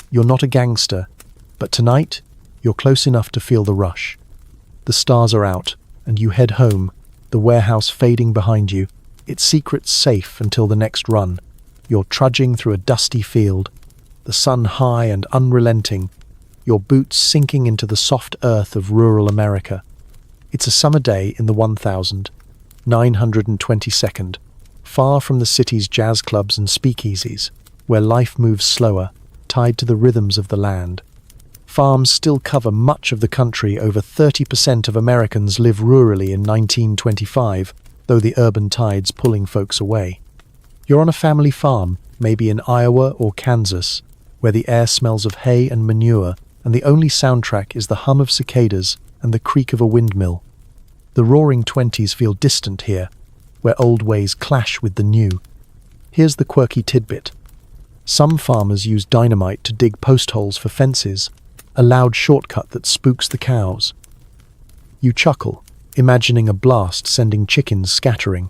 You're not a gangster, but tonight, you're close enough to feel the rush. The stars are out, and you head home, the warehouse fading behind you, its secrets safe until the next run. You're trudging through a dusty field, the sun high and unrelenting, your boots sinking into the soft earth of rural America. It's a summer day in the 1922nd, far from the city's jazz clubs and speakeasies, where life moves slower, tied to the rhythms of the land. Farms still cover much of the country. Over 30% of Americans live rurally in 1925, though the urban tide's pulling folks away. You're on a family farm, maybe in Iowa or Kansas, where the air smells of hay and manure, and the only soundtrack is the hum of cicadas and the creak of a windmill. The Roaring Twenties feel distant here, where old ways clash with the new. Here's the quirky tidbit. Some farmers use dynamite to dig post holes for fences, a loud shortcut that spooks the cows. You chuckle, imagining a blast sending chickens scattering.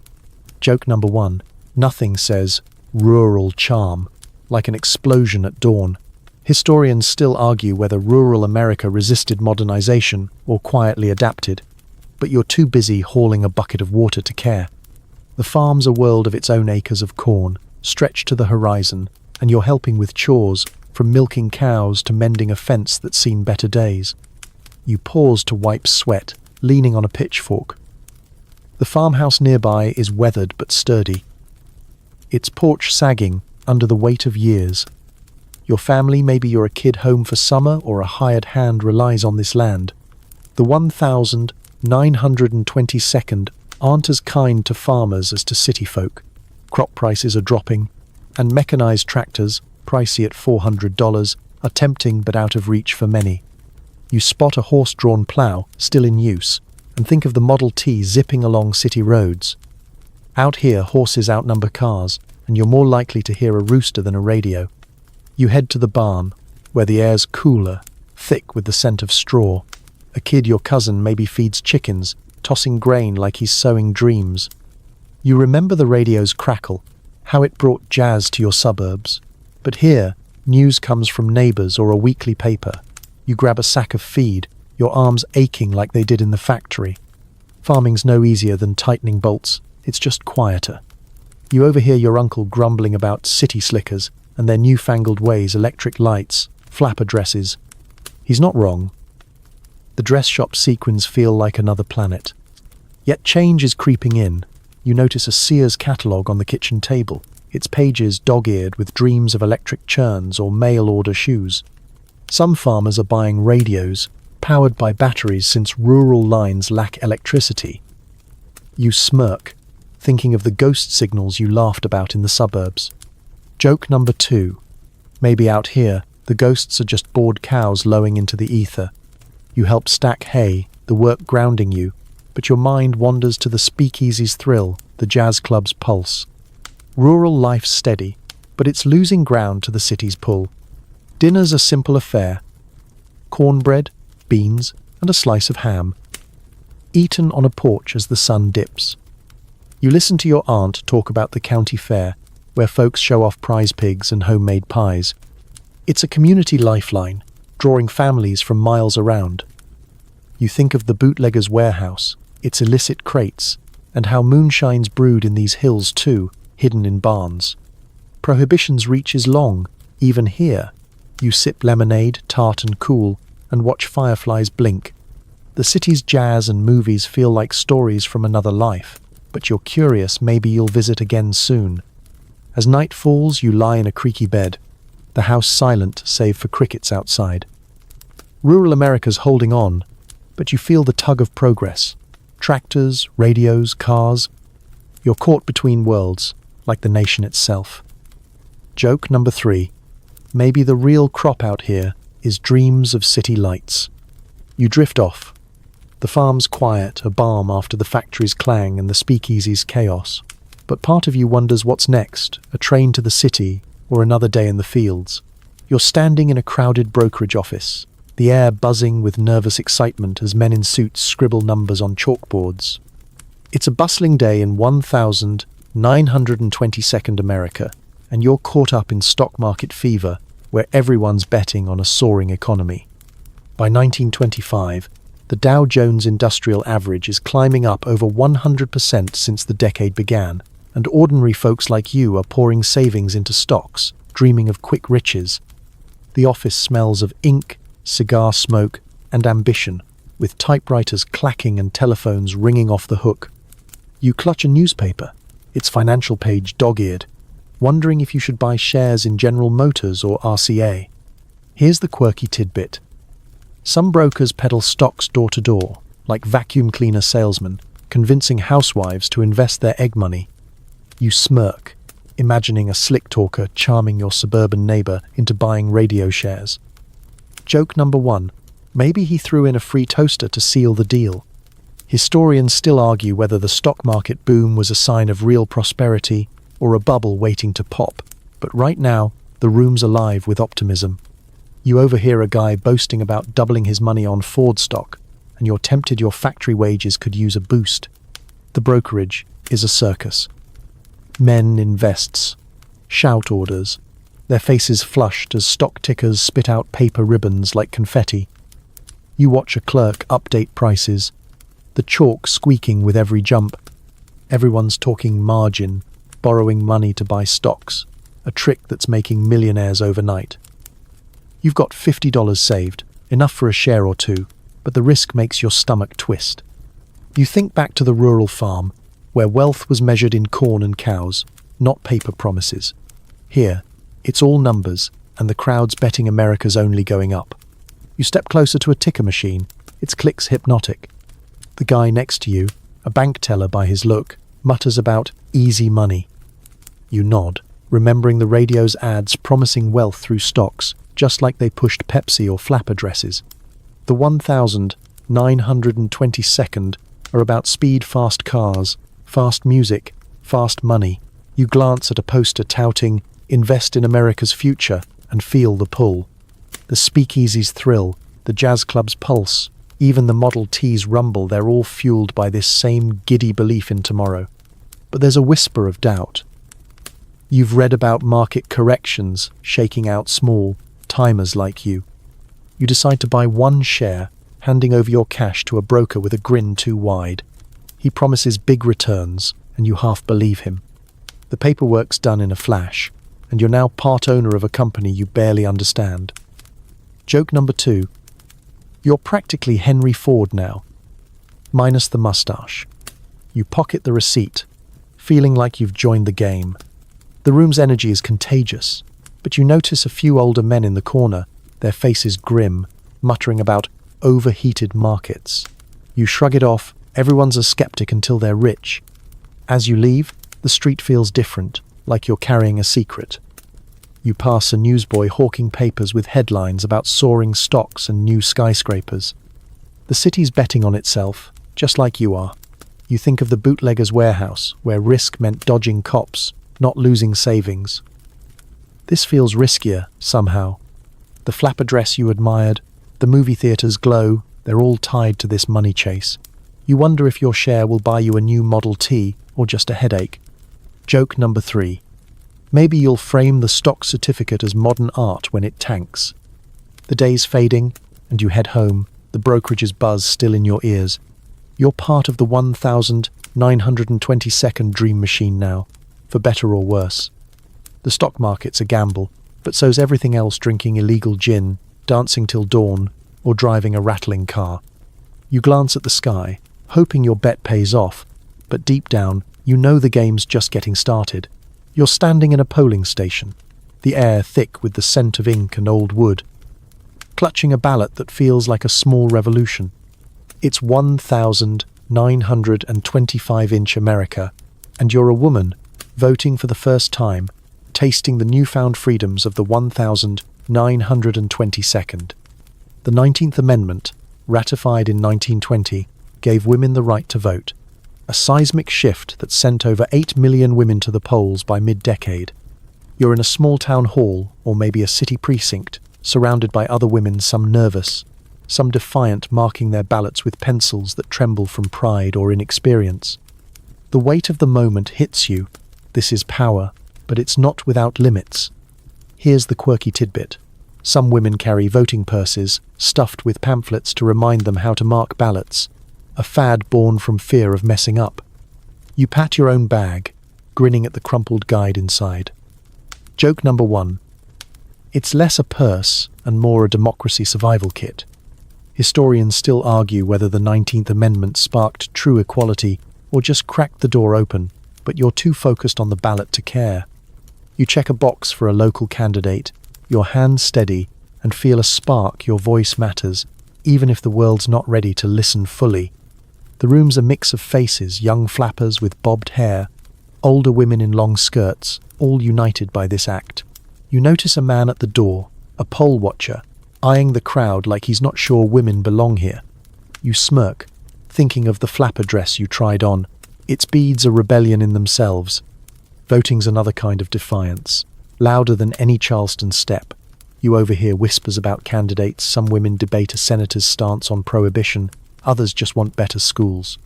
Joke number 1. Nothing says rural charm like an explosion at dawn. Historians still argue whether rural America resisted modernization or quietly adapted, but you're too busy hauling a bucket of water to care. The farm's a world of its own acres of corn, stretched to the horizon, and you're helping with chores, from milking cows to mending a fence that's seen better days. You pause to wipe sweat, leaning on a pitchfork. The farmhouse nearby is weathered but sturdy, its porch sagging under the weight of years. Your family, maybe you're a kid home for summer or a hired hand, relies on this land. The 1,922nd aren't as kind to farmers as to city folk. Crop prices are dropping, and mechanized tractors, pricey at $400, are tempting but out of reach for many. You spot a horse-drawn plow, still in use, and think of the Model T zipping along city roads. Out here, horses outnumber cars, and you're more likely to hear a rooster than a radio. You head to the barn, where the air's cooler, thick with the scent of straw. A kid your cousin maybe feeds chickens, tossing grain like he's sowing dreams. You remember the radio's crackle, how it brought jazz to your suburbs. But here, news comes from neighbors or a weekly paper. You grab a sack of feed, your arms aching like they did in the factory. Farming's no easier than tightening bolts, it's just quieter. You overhear your uncle grumbling about city slickers and their newfangled ways, electric lights, flapper dresses. He's not wrong. The dress shop sequins feel like another planet. Yet change is creeping in. You notice a Sears catalogue on the kitchen table, its pages dog-eared with dreams of electric churns or mail-order shoes. Some farmers are buying radios, powered by batteries since rural lines lack electricity. You smirk, thinking of the ghost signals you laughed about in the suburbs. Joke number 2. Maybe out here, the ghosts are just bored cows lowing into the ether. You help stack hay, the work grounding you, but your mind wanders to the speakeasy's thrill, the jazz club's pulse. Rural life's steady, but it's losing ground to the city's pull. Dinner's a simple affair. Cornbread, beans, and a slice of ham, eaten on a porch as the sun dips. You listen to your aunt talk about the county fair, where folks show off prize pigs and homemade pies. It's a community lifeline, drawing families from miles around. You think of the bootlegger's warehouse, its illicit crates, and how moonshine's brewed in these hills too, hidden in barns. Prohibition's reach is long, even here. You sip lemonade, tart and cool, and watch fireflies blink. The city's jazz and movies feel like stories from another life, but you're curious, maybe you'll visit again soon. As night falls, you lie in a creaky bed, the house silent save for crickets outside. Rural America's holding on, but you feel the tug of progress. Tractors, radios, cars. You're caught between worlds, like the nation itself. Joke number 3. Maybe the real crop out here is dreams of city lights. You drift off. The farm's quiet, a balm after the factory's clang and the speakeasy's chaos. But part of you wonders what's next, a train to the city or another day in the fields. You're standing in a crowded brokerage office, the air buzzing with nervous excitement as men in suits scribble numbers on chalkboards. It's a bustling day in 1,922nd America, and you're caught up in stock market fever, where everyone's betting on a soaring economy. By 1925, the Dow Jones Industrial Average is climbing up over 100% since the decade began, and ordinary folks like you are pouring savings into stocks, dreaming of quick riches. The office smells of ink, cigar smoke, and ambition, with typewriters clacking and telephones ringing off the hook. You clutch a newspaper, its financial page dog-eared, wondering if you should buy shares in General Motors or RCA. Here's the quirky tidbit. Some brokers peddle stocks door to door, like vacuum cleaner salesmen, convincing housewives to invest their egg money. You smirk, imagining a slick talker charming your suburban neighbor into buying radio shares. Joke number 1. Maybe he threw in a free toaster to seal the deal. Historians still argue whether the stock market boom was a sign of real prosperity or a bubble waiting to pop, but right now, the room's alive with optimism. You overhear a guy boasting about doubling his money on Ford stock, and you're tempted your factory wages could use a boost. The brokerage is a circus. Men in vests, shout orders, their faces flushed as stock tickers spit out paper ribbons like confetti. You watch a clerk update prices, the chalk squeaking with every jump. Everyone's talking margin, borrowing money to buy stocks, a trick that's making millionaires overnight. You've got $50 saved, enough for a share or two, but the risk makes your stomach twist. You think back to the rural farm, where wealth was measured in corn and cows, not paper promises. Here, it's all numbers, and the crowd's betting America's only going up. You step closer to a ticker machine, its clicks hypnotic. The guy next to you, a bank teller by his look, mutters about easy money. You nod, remembering the radio's ads promising wealth through stocks, just like they pushed Pepsi or flapper dresses. The 1922nd are about speed, fast cars, fast music, fast money. You glance at a poster touting, invest in America's future, and feel the pull. The speakeasy's thrill, the jazz club's pulse, even the Model T's rumble, they're all fueled by this same giddy belief in tomorrow. But there's a whisper of doubt. You've read about market corrections, shaking out small timers like you. You decide to buy one share, handing over your cash to a broker with a grin too wide. He promises big returns, and you half believe him. The paperwork's done in a flash, and you're now part owner of a company you barely understand. Joke number 2. You're practically Henry Ford now, minus the mustache. You pocket the receipt, feeling like you've joined the game. The room's energy is contagious, but you notice a few older men in the corner, their faces grim, muttering about overheated markets. You shrug it off, everyone's a skeptic until they're rich. As you leave, the street feels different, like you're carrying a secret. You pass a newsboy hawking papers with headlines about soaring stocks and new skyscrapers. The city's betting on itself, just like you are. You think of the bootlegger's warehouse, where risk meant dodging cops, not losing savings. This feels riskier, somehow. The flapper dress you admired, the movie theater's glow, they're all tied to this money chase. You wonder if your share will buy you a new Model T or just a headache. Joke number 3. Maybe you'll frame the stock certificate as modern art when it tanks. The day's fading, and you head home, the brokerage's buzz still in your ears. You're part of the 1922nd dream machine now, for better or worse. The stock market's a gamble, but so's everything else: drinking illegal gin, dancing till dawn, or driving a rattling car. You glance at the sky, hoping your bet pays off, but deep down, you know the game's just getting started. You're standing in a polling station, the air thick with the scent of ink and old wood, clutching a ballot that feels like a small revolution. It's 1925-inch America, and you're a woman, voting for the first time, tasting the newfound freedoms of the 1922nd. The 19th Amendment, ratified in 1920, gave women the right to vote, a seismic shift that sent over 8 million women to the polls by mid-decade. You're in a small town hall, or maybe a city precinct, surrounded by other women, some nervous, some defiant, marking their ballots with pencils that tremble from pride or inexperience. The weight of the moment hits you. This is power, but it's not without limits. Here's the quirky tidbit. Some women carry voting purses, stuffed with pamphlets to remind them how to mark ballots, a fad born from fear of messing up. You pat your own bag, grinning at the crumpled guide inside. Joke number 1. It's less a purse and more a democracy survival kit. Historians still argue whether the 19th Amendment sparked true equality or just cracked the door open, but you're too focused on the ballot to care. You check a box for a local candidate, your hands steady, and feel a spark. Your voice matters, even if the world's not ready to listen fully. The room's a mix of faces, young flappers with bobbed hair, older women in long skirts, all united by this act. You notice a man at the door, a poll watcher, eyeing the crowd like he's not sure women belong here. You smirk, thinking of the flapper dress you tried on. Its beads a rebellion in themselves. Voting's another kind of defiance, louder than any Charleston step. You overhear whispers about candidates. Some women debate a senator's stance on prohibition, others just want better schools.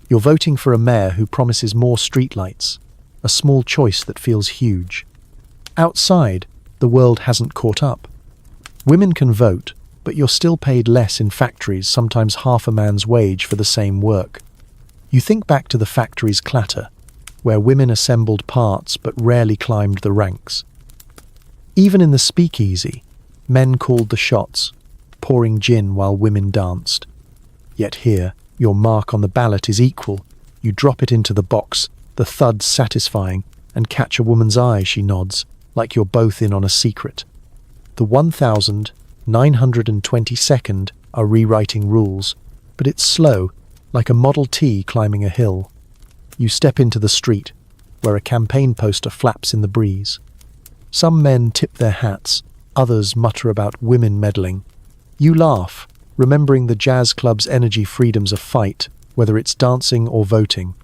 You're voting for a mayor who promises more streetlights, a small choice that feels huge. Outside, the world hasn't caught up. Women can vote, but you're still paid less in factories, sometimes half a man's wage for the same work. You think back to the factory's clatter, where women assembled parts but rarely climbed the ranks. Even in the speakeasy, men called the shots, pouring gin while women danced. Yet here, your mark on the ballot is equal. You drop it into the box, the thud satisfying, and catch a woman's eye, she nods, like you're both in on a secret. The 1922nd are rewriting rules, but it's slow, like a Model T climbing a hill. You step into the street, where a campaign poster flaps in the breeze. Some men tip their hats, others mutter about women meddling. You laugh, remembering the jazz club's energy freedom's a fight, whether it's dancing or voting.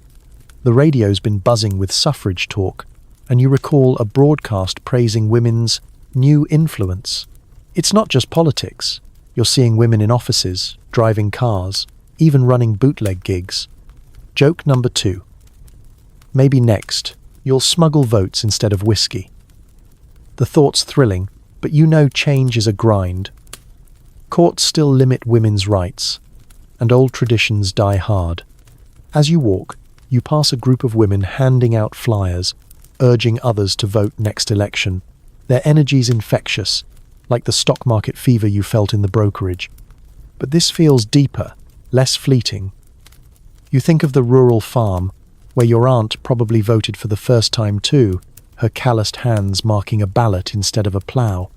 The radio's been buzzing with suffrage talk, and you recall a broadcast praising women's new influence. It's not just politics. You're seeing women in offices, driving cars, even running bootleg gigs. Joke number 2. Maybe next, you'll smuggle votes instead of whiskey. The thought's thrilling, but you know change is a grind. Courts still limit women's rights, and old traditions die hard. As you walk, you pass a group of women handing out flyers, urging others to vote next election. Their energy's infectious, like the stock market fever you felt in the brokerage. But this feels deeper, less fleeting. You think of the rural farm, where your aunt probably voted for the first time too, her calloused hands marking a ballot instead of a plough.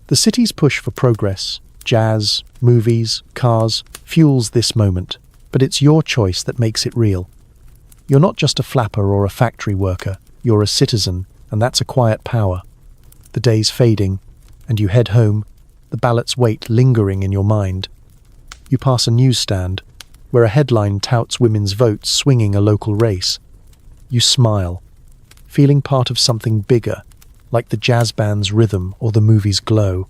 The city's push for progress, jazz, movies, cars, fuels this moment, but it's your choice that makes it real. You're not just a flapper or a factory worker, you're a citizen, and that's a quiet power. The day's fading, and you head home, the ballot's weight lingering in your mind. You pass a newsstand, where a headline touts women's votes swinging a local race. You smile, feeling part of something bigger, like the jazz band's rhythm or the movie's glow.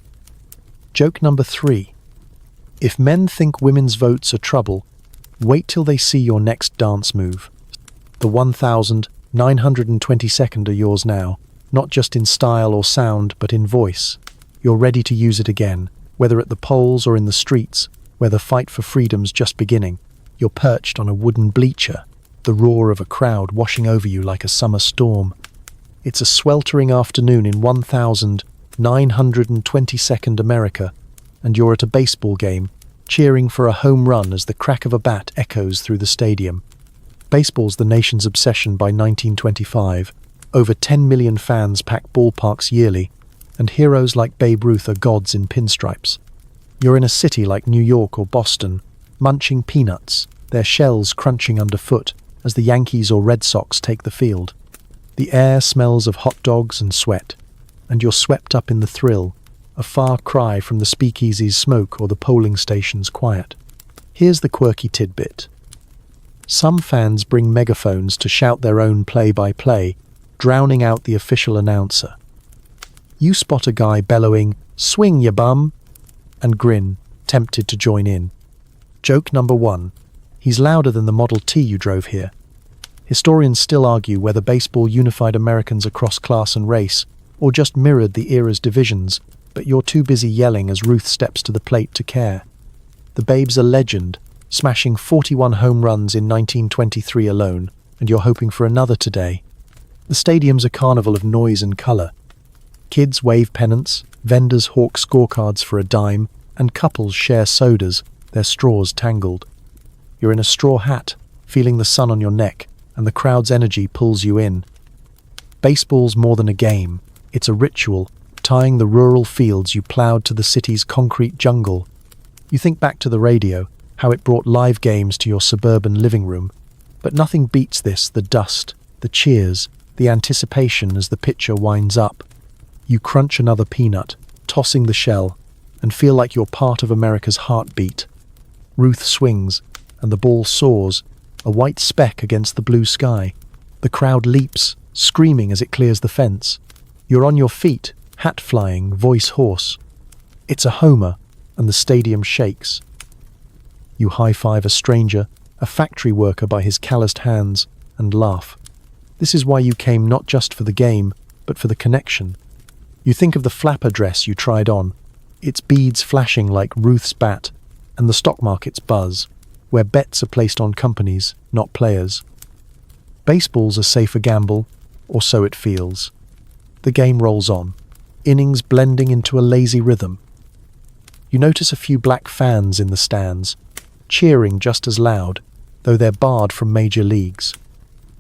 Joke number 3. If men think women's votes are trouble, wait till they see your next dance move. The 1922nd are yours now, not just in style or sound, but in voice. You're ready to use it again, whether at the polls or in the streets, where the fight for freedom's just beginning. You're perched on a wooden bleacher, the roar of a crowd washing over you like a summer storm. It's a sweltering afternoon in 1922nd America, and you're at a baseball game, cheering for a home run as the crack of a bat echoes through the stadium. Baseball's the nation's obsession by 1925. Over 10 million fans pack ballparks yearly, and heroes like Babe Ruth are gods in pinstripes. You're in a city like New York or Boston, munching peanuts, their shells crunching underfoot as the Yankees or Red Sox take the field. The air smells of hot dogs and sweat, and you're swept up in the thrill, a far cry from the speakeasy's smoke or the polling station's quiet. Here's the quirky tidbit. Some fans bring megaphones to shout their own play-by-play, drowning out the official announcer. You spot a guy bellowing, "Swing, ya bum!" and grin, tempted to join in. Joke number 1. He's louder than the Model T you drove here. Historians still argue whether baseball unified Americans across class and race, or just mirrored the era's divisions, but you're too busy yelling as Ruth steps to the plate to care. The Babe's a legend, smashing 41 home runs in 1923 alone, and you're hoping for another today. The stadium's a carnival of noise and colour. Kids wave pennants, vendors hawk scorecards for a dime, and couples share sodas, their straws tangled. You're in a straw hat, feeling the sun on your neck, and the crowd's energy pulls you in. Baseball's more than a game. It's a ritual, tying the rural fields you ploughed to the city's concrete jungle. You think back to the radio, how it brought live games to your suburban living room. But nothing beats this, the dust, the cheers, the anticipation as the pitcher winds up. You crunch another peanut, tossing the shell, and feel like you're part of America's heartbeat. Ruth swings, and the ball soars, a white speck against the blue sky. The crowd leaps, screaming as it clears the fence. You're on your feet, hat flying, voice hoarse. It's a homer, and the stadium shakes. You high-five a stranger, a factory worker by his calloused hands, and laugh. This is why you came not just for the game, but for the connection. You think of the flapper dress you tried on, its beads flashing like Ruth's bat, and the stock market's buzz, where bets are placed on companies, not players. Baseball's a safer gamble, or so it feels. The game rolls on, innings blending into a lazy rhythm. You notice a few black fans in the stands, cheering just as loud, though they're barred from major leagues.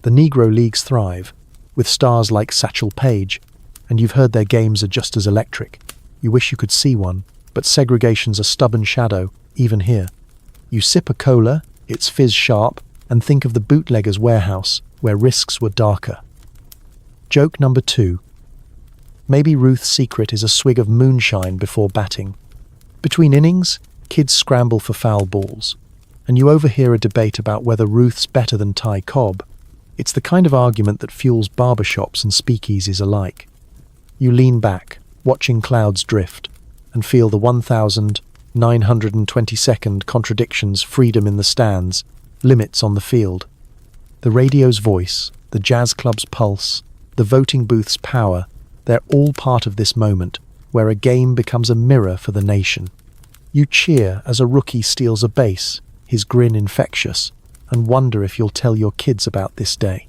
The Negro Leagues thrive, with stars like Satchel Paige, and you've heard their games are just as electric. You wish you could see one, but segregation's a stubborn shadow, even here. You sip a cola, its fizz sharp, and think of the bootlegger's warehouse, where risks were darker. Joke number 2. Maybe Ruth's secret is a swig of moonshine before batting. Between innings, kids scramble for foul balls, and you overhear a debate about whether Ruth's better than Ty Cobb. It's the kind of argument that fuels barbershops and speakeasies alike. You lean back, watching clouds drift, and feel the 1,922nd contradictions freedom in the stands, limits on the field. The radio's voice, the jazz club's pulse, the voting booth's power, they're all part of this moment, where a game becomes a mirror for the nation. You cheer as a rookie steals a base, his grin infectious, and wonder if you'll tell your kids about this day.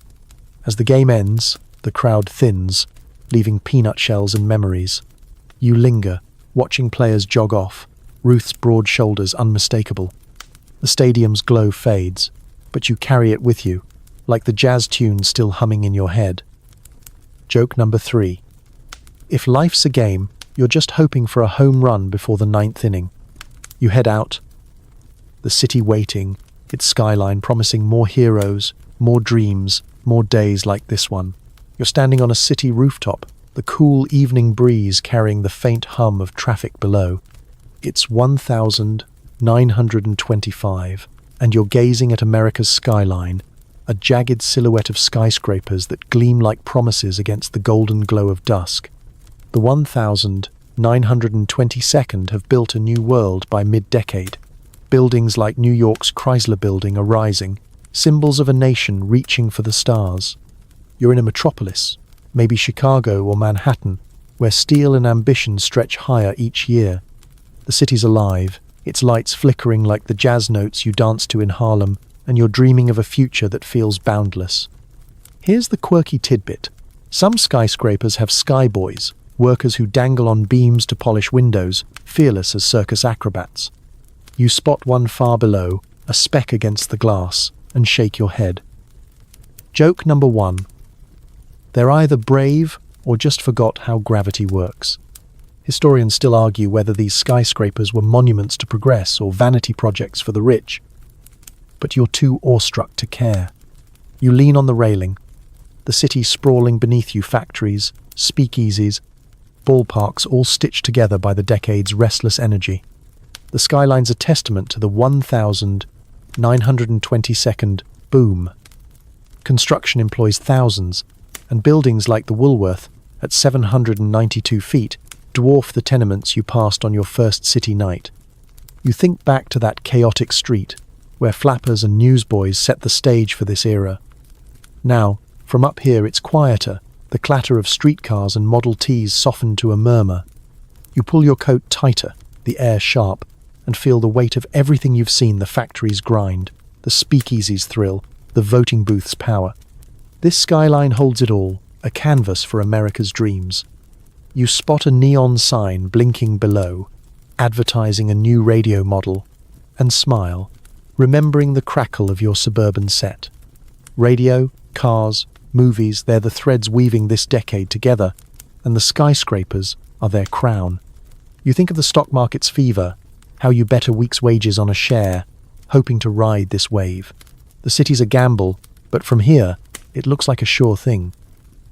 As the game ends, the crowd thins, leaving peanut shells and memories. You linger, watching players jog off, Ruth's broad shoulders unmistakable. The stadium's glow fades, but you carry it with you, like the jazz tune still humming in your head. Joke number 3. If life's a game, you're just hoping for a home run before the 9th inning. You head out, the city waiting, its skyline promising more heroes, more dreams, more days like this one. You're standing on a city rooftop, the cool evening breeze carrying the faint hum of traffic below. It's 1,925, and you're gazing at America's skyline, a jagged silhouette of skyscrapers that gleam like promises against the golden glow of dusk. The 1,922nd have built a new world by mid-decade. Buildings like New York's Chrysler Building are rising, symbols of a nation reaching for the stars. You're in a metropolis, maybe Chicago or Manhattan, where steel and ambition stretch higher each year. The city's alive, its lights flickering like the jazz notes you danced to in Harlem, and you're dreaming of a future that feels boundless. Here's the quirky tidbit. Some skyscrapers have skyboys, workers who dangle on beams to polish windows, fearless as circus acrobats. You spot one far below, a speck against the glass, and shake your head. Joke number 1. They're either brave or just forgot how gravity works. Historians still argue whether these skyscrapers were monuments to progress or vanity projects for the rich. But you're too awestruck to care. You lean on the railing, the city sprawling beneath you, factories, speakeasies, ballparks all stitched together by the decade's restless energy. The skyline's a testament to the 1,922nd boom. Construction employs thousands, and buildings like the Woolworth, at 792 feet, dwarf the tenements you passed on your first city night. You think back to that chaotic street, where flappers and newsboys set the stage for this era. Now, from up here it's quieter, the clatter of streetcars and Model Ts softened to a murmur. You pull your coat tighter, the air sharp, and feel the weight of everything you've seen: the factories grind, the speakeasies thrill, the voting booths power. This skyline holds it all, a canvas for America's dreams. You spot a neon sign blinking below, advertising a new radio model, and smile, remembering the crackle of your suburban set. Radio, cars, movies, they're the threads weaving this decade together, and the skyscrapers are their crown. You think of the stock market's fever, how you bet a week's wages on a share, hoping to ride this wave. The city's a gamble, but from here, it looks like a sure thing.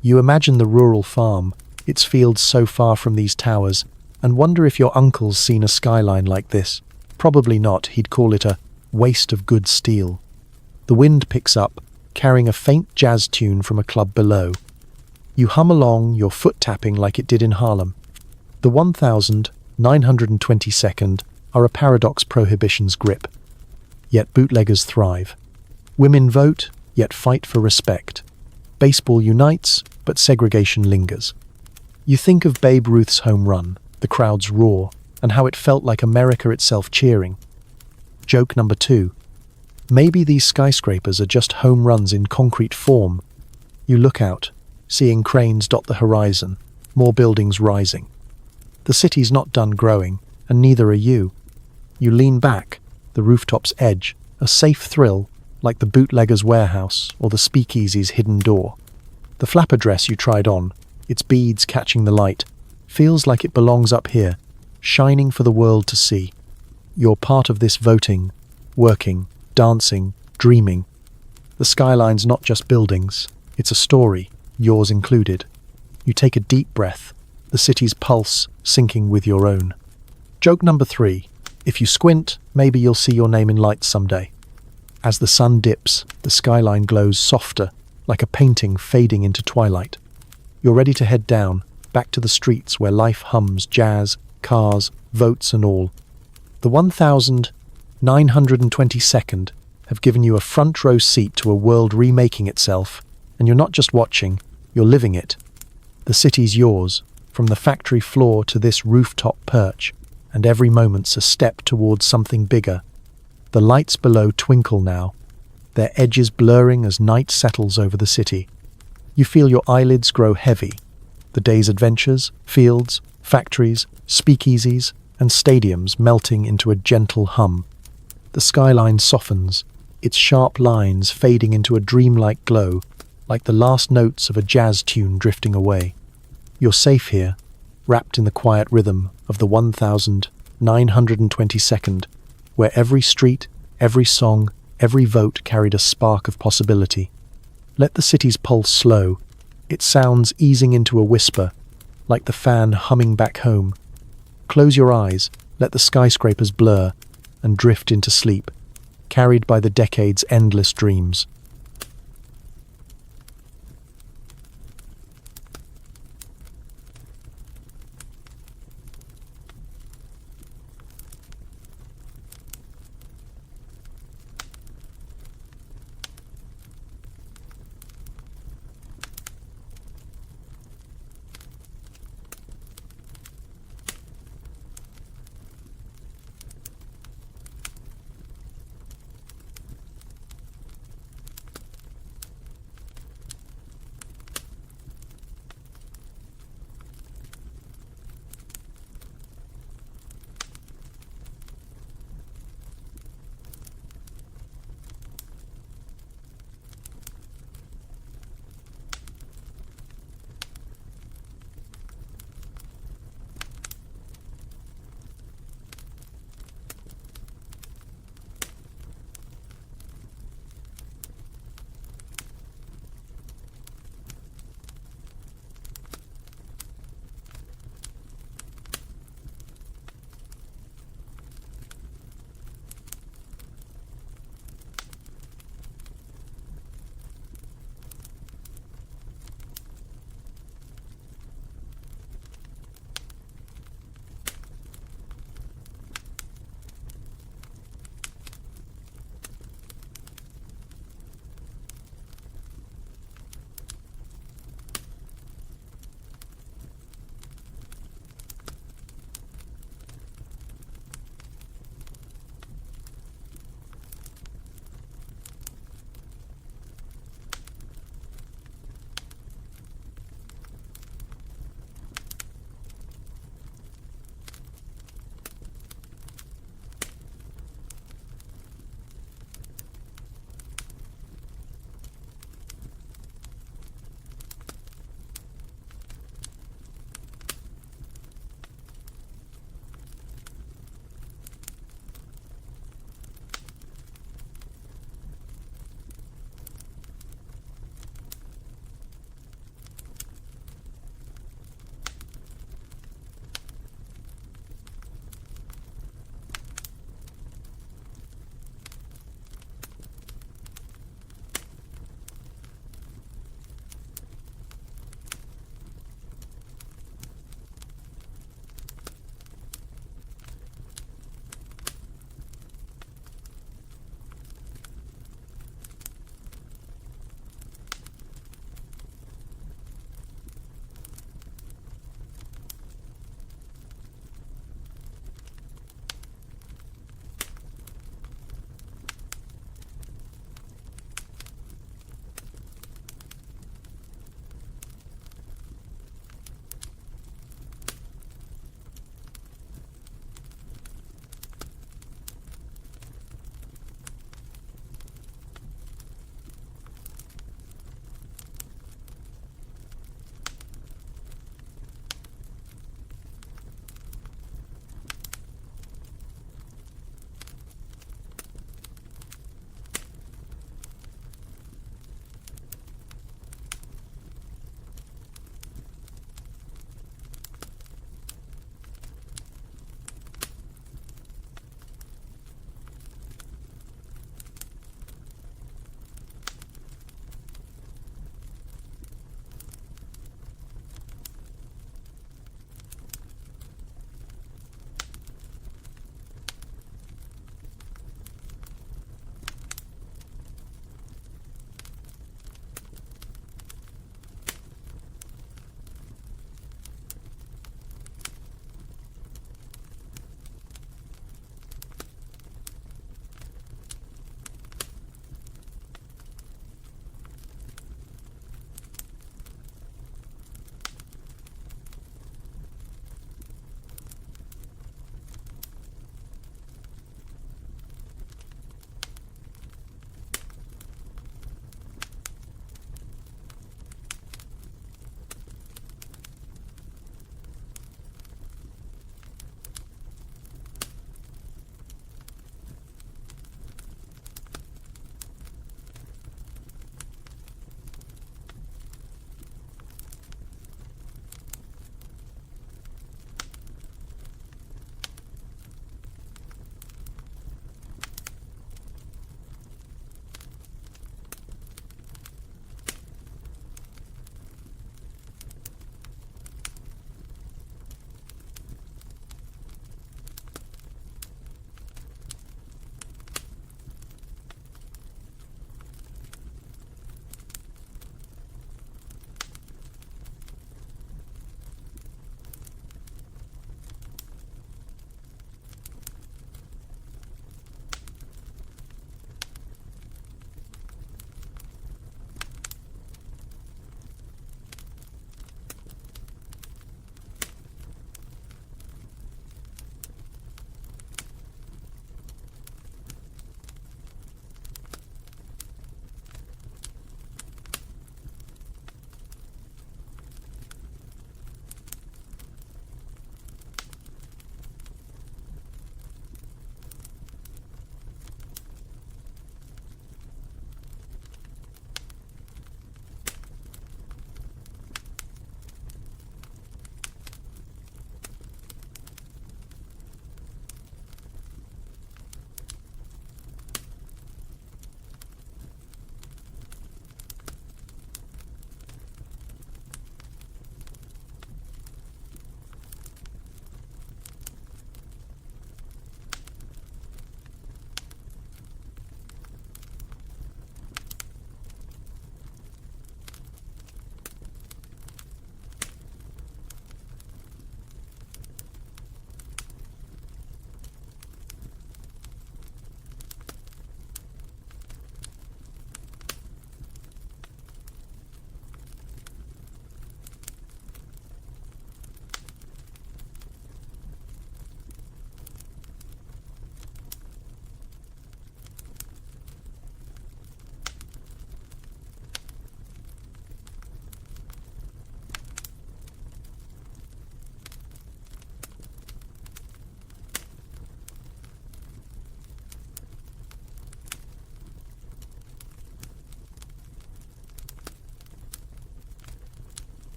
You imagine the rural farm, its fields so far from these towers, and wonder if your uncle's seen a skyline like this. Probably not, he'd call it a waste of good steel. The wind picks up, carrying a faint jazz tune from a club below. You hum along, your foot tapping like it did in Harlem. The 1,922nd are a paradox Prohibition's grip. Yet bootleggers thrive. Women vote, yet fight for respect. Baseball unites, but segregation lingers. You think of Babe Ruth's home run, the crowd's roar, and how it felt like America itself cheering. Joke number 2. Maybe these skyscrapers are just home runs in concrete form. You look out, seeing cranes dot the horizon, more buildings rising. The city's not done growing, and neither are you. You lean back, the rooftop's edge, a safe thrill, like the bootlegger's warehouse or the speakeasy's hidden door. The flapper dress you tried on, its beads catching the light, feels like it belongs up here, shining for the world to see. You're part of this voting, working, dancing, dreaming. The skyline's not just buildings, it's a story, yours included. You take a deep breath, the city's pulse syncing with your own. Joke number 3. If you squint, maybe you'll see your name in lights someday. As the sun dips, the skyline glows softer, like a painting fading into twilight. You're ready to head down, back to the streets where life hums jazz, cars, votes and all. The 1922nd have given you a front row seat to a world remaking itself, and you're not just watching, you're living it. The city's yours, from the factory floor to this rooftop perch, and every moment's a step towards something bigger. The lights below twinkle now, their edges blurring as night settles over the city. You feel your eyelids grow heavy. The day's adventures, fields, factories, speakeasies, and stadiums melting into a gentle hum. The skyline softens, its sharp lines fading into a dreamlike glow, like the last notes of a jazz tune drifting away. You're safe here, wrapped in the quiet rhythm of the 1922nd, where every street, every song, every vote carried a spark of possibility. Let the city's pulse slow, its sounds easing into a whisper, like the fan humming back home. Close your eyes, let the skyscrapers blur, and drift into sleep, carried by the decade's endless dreams.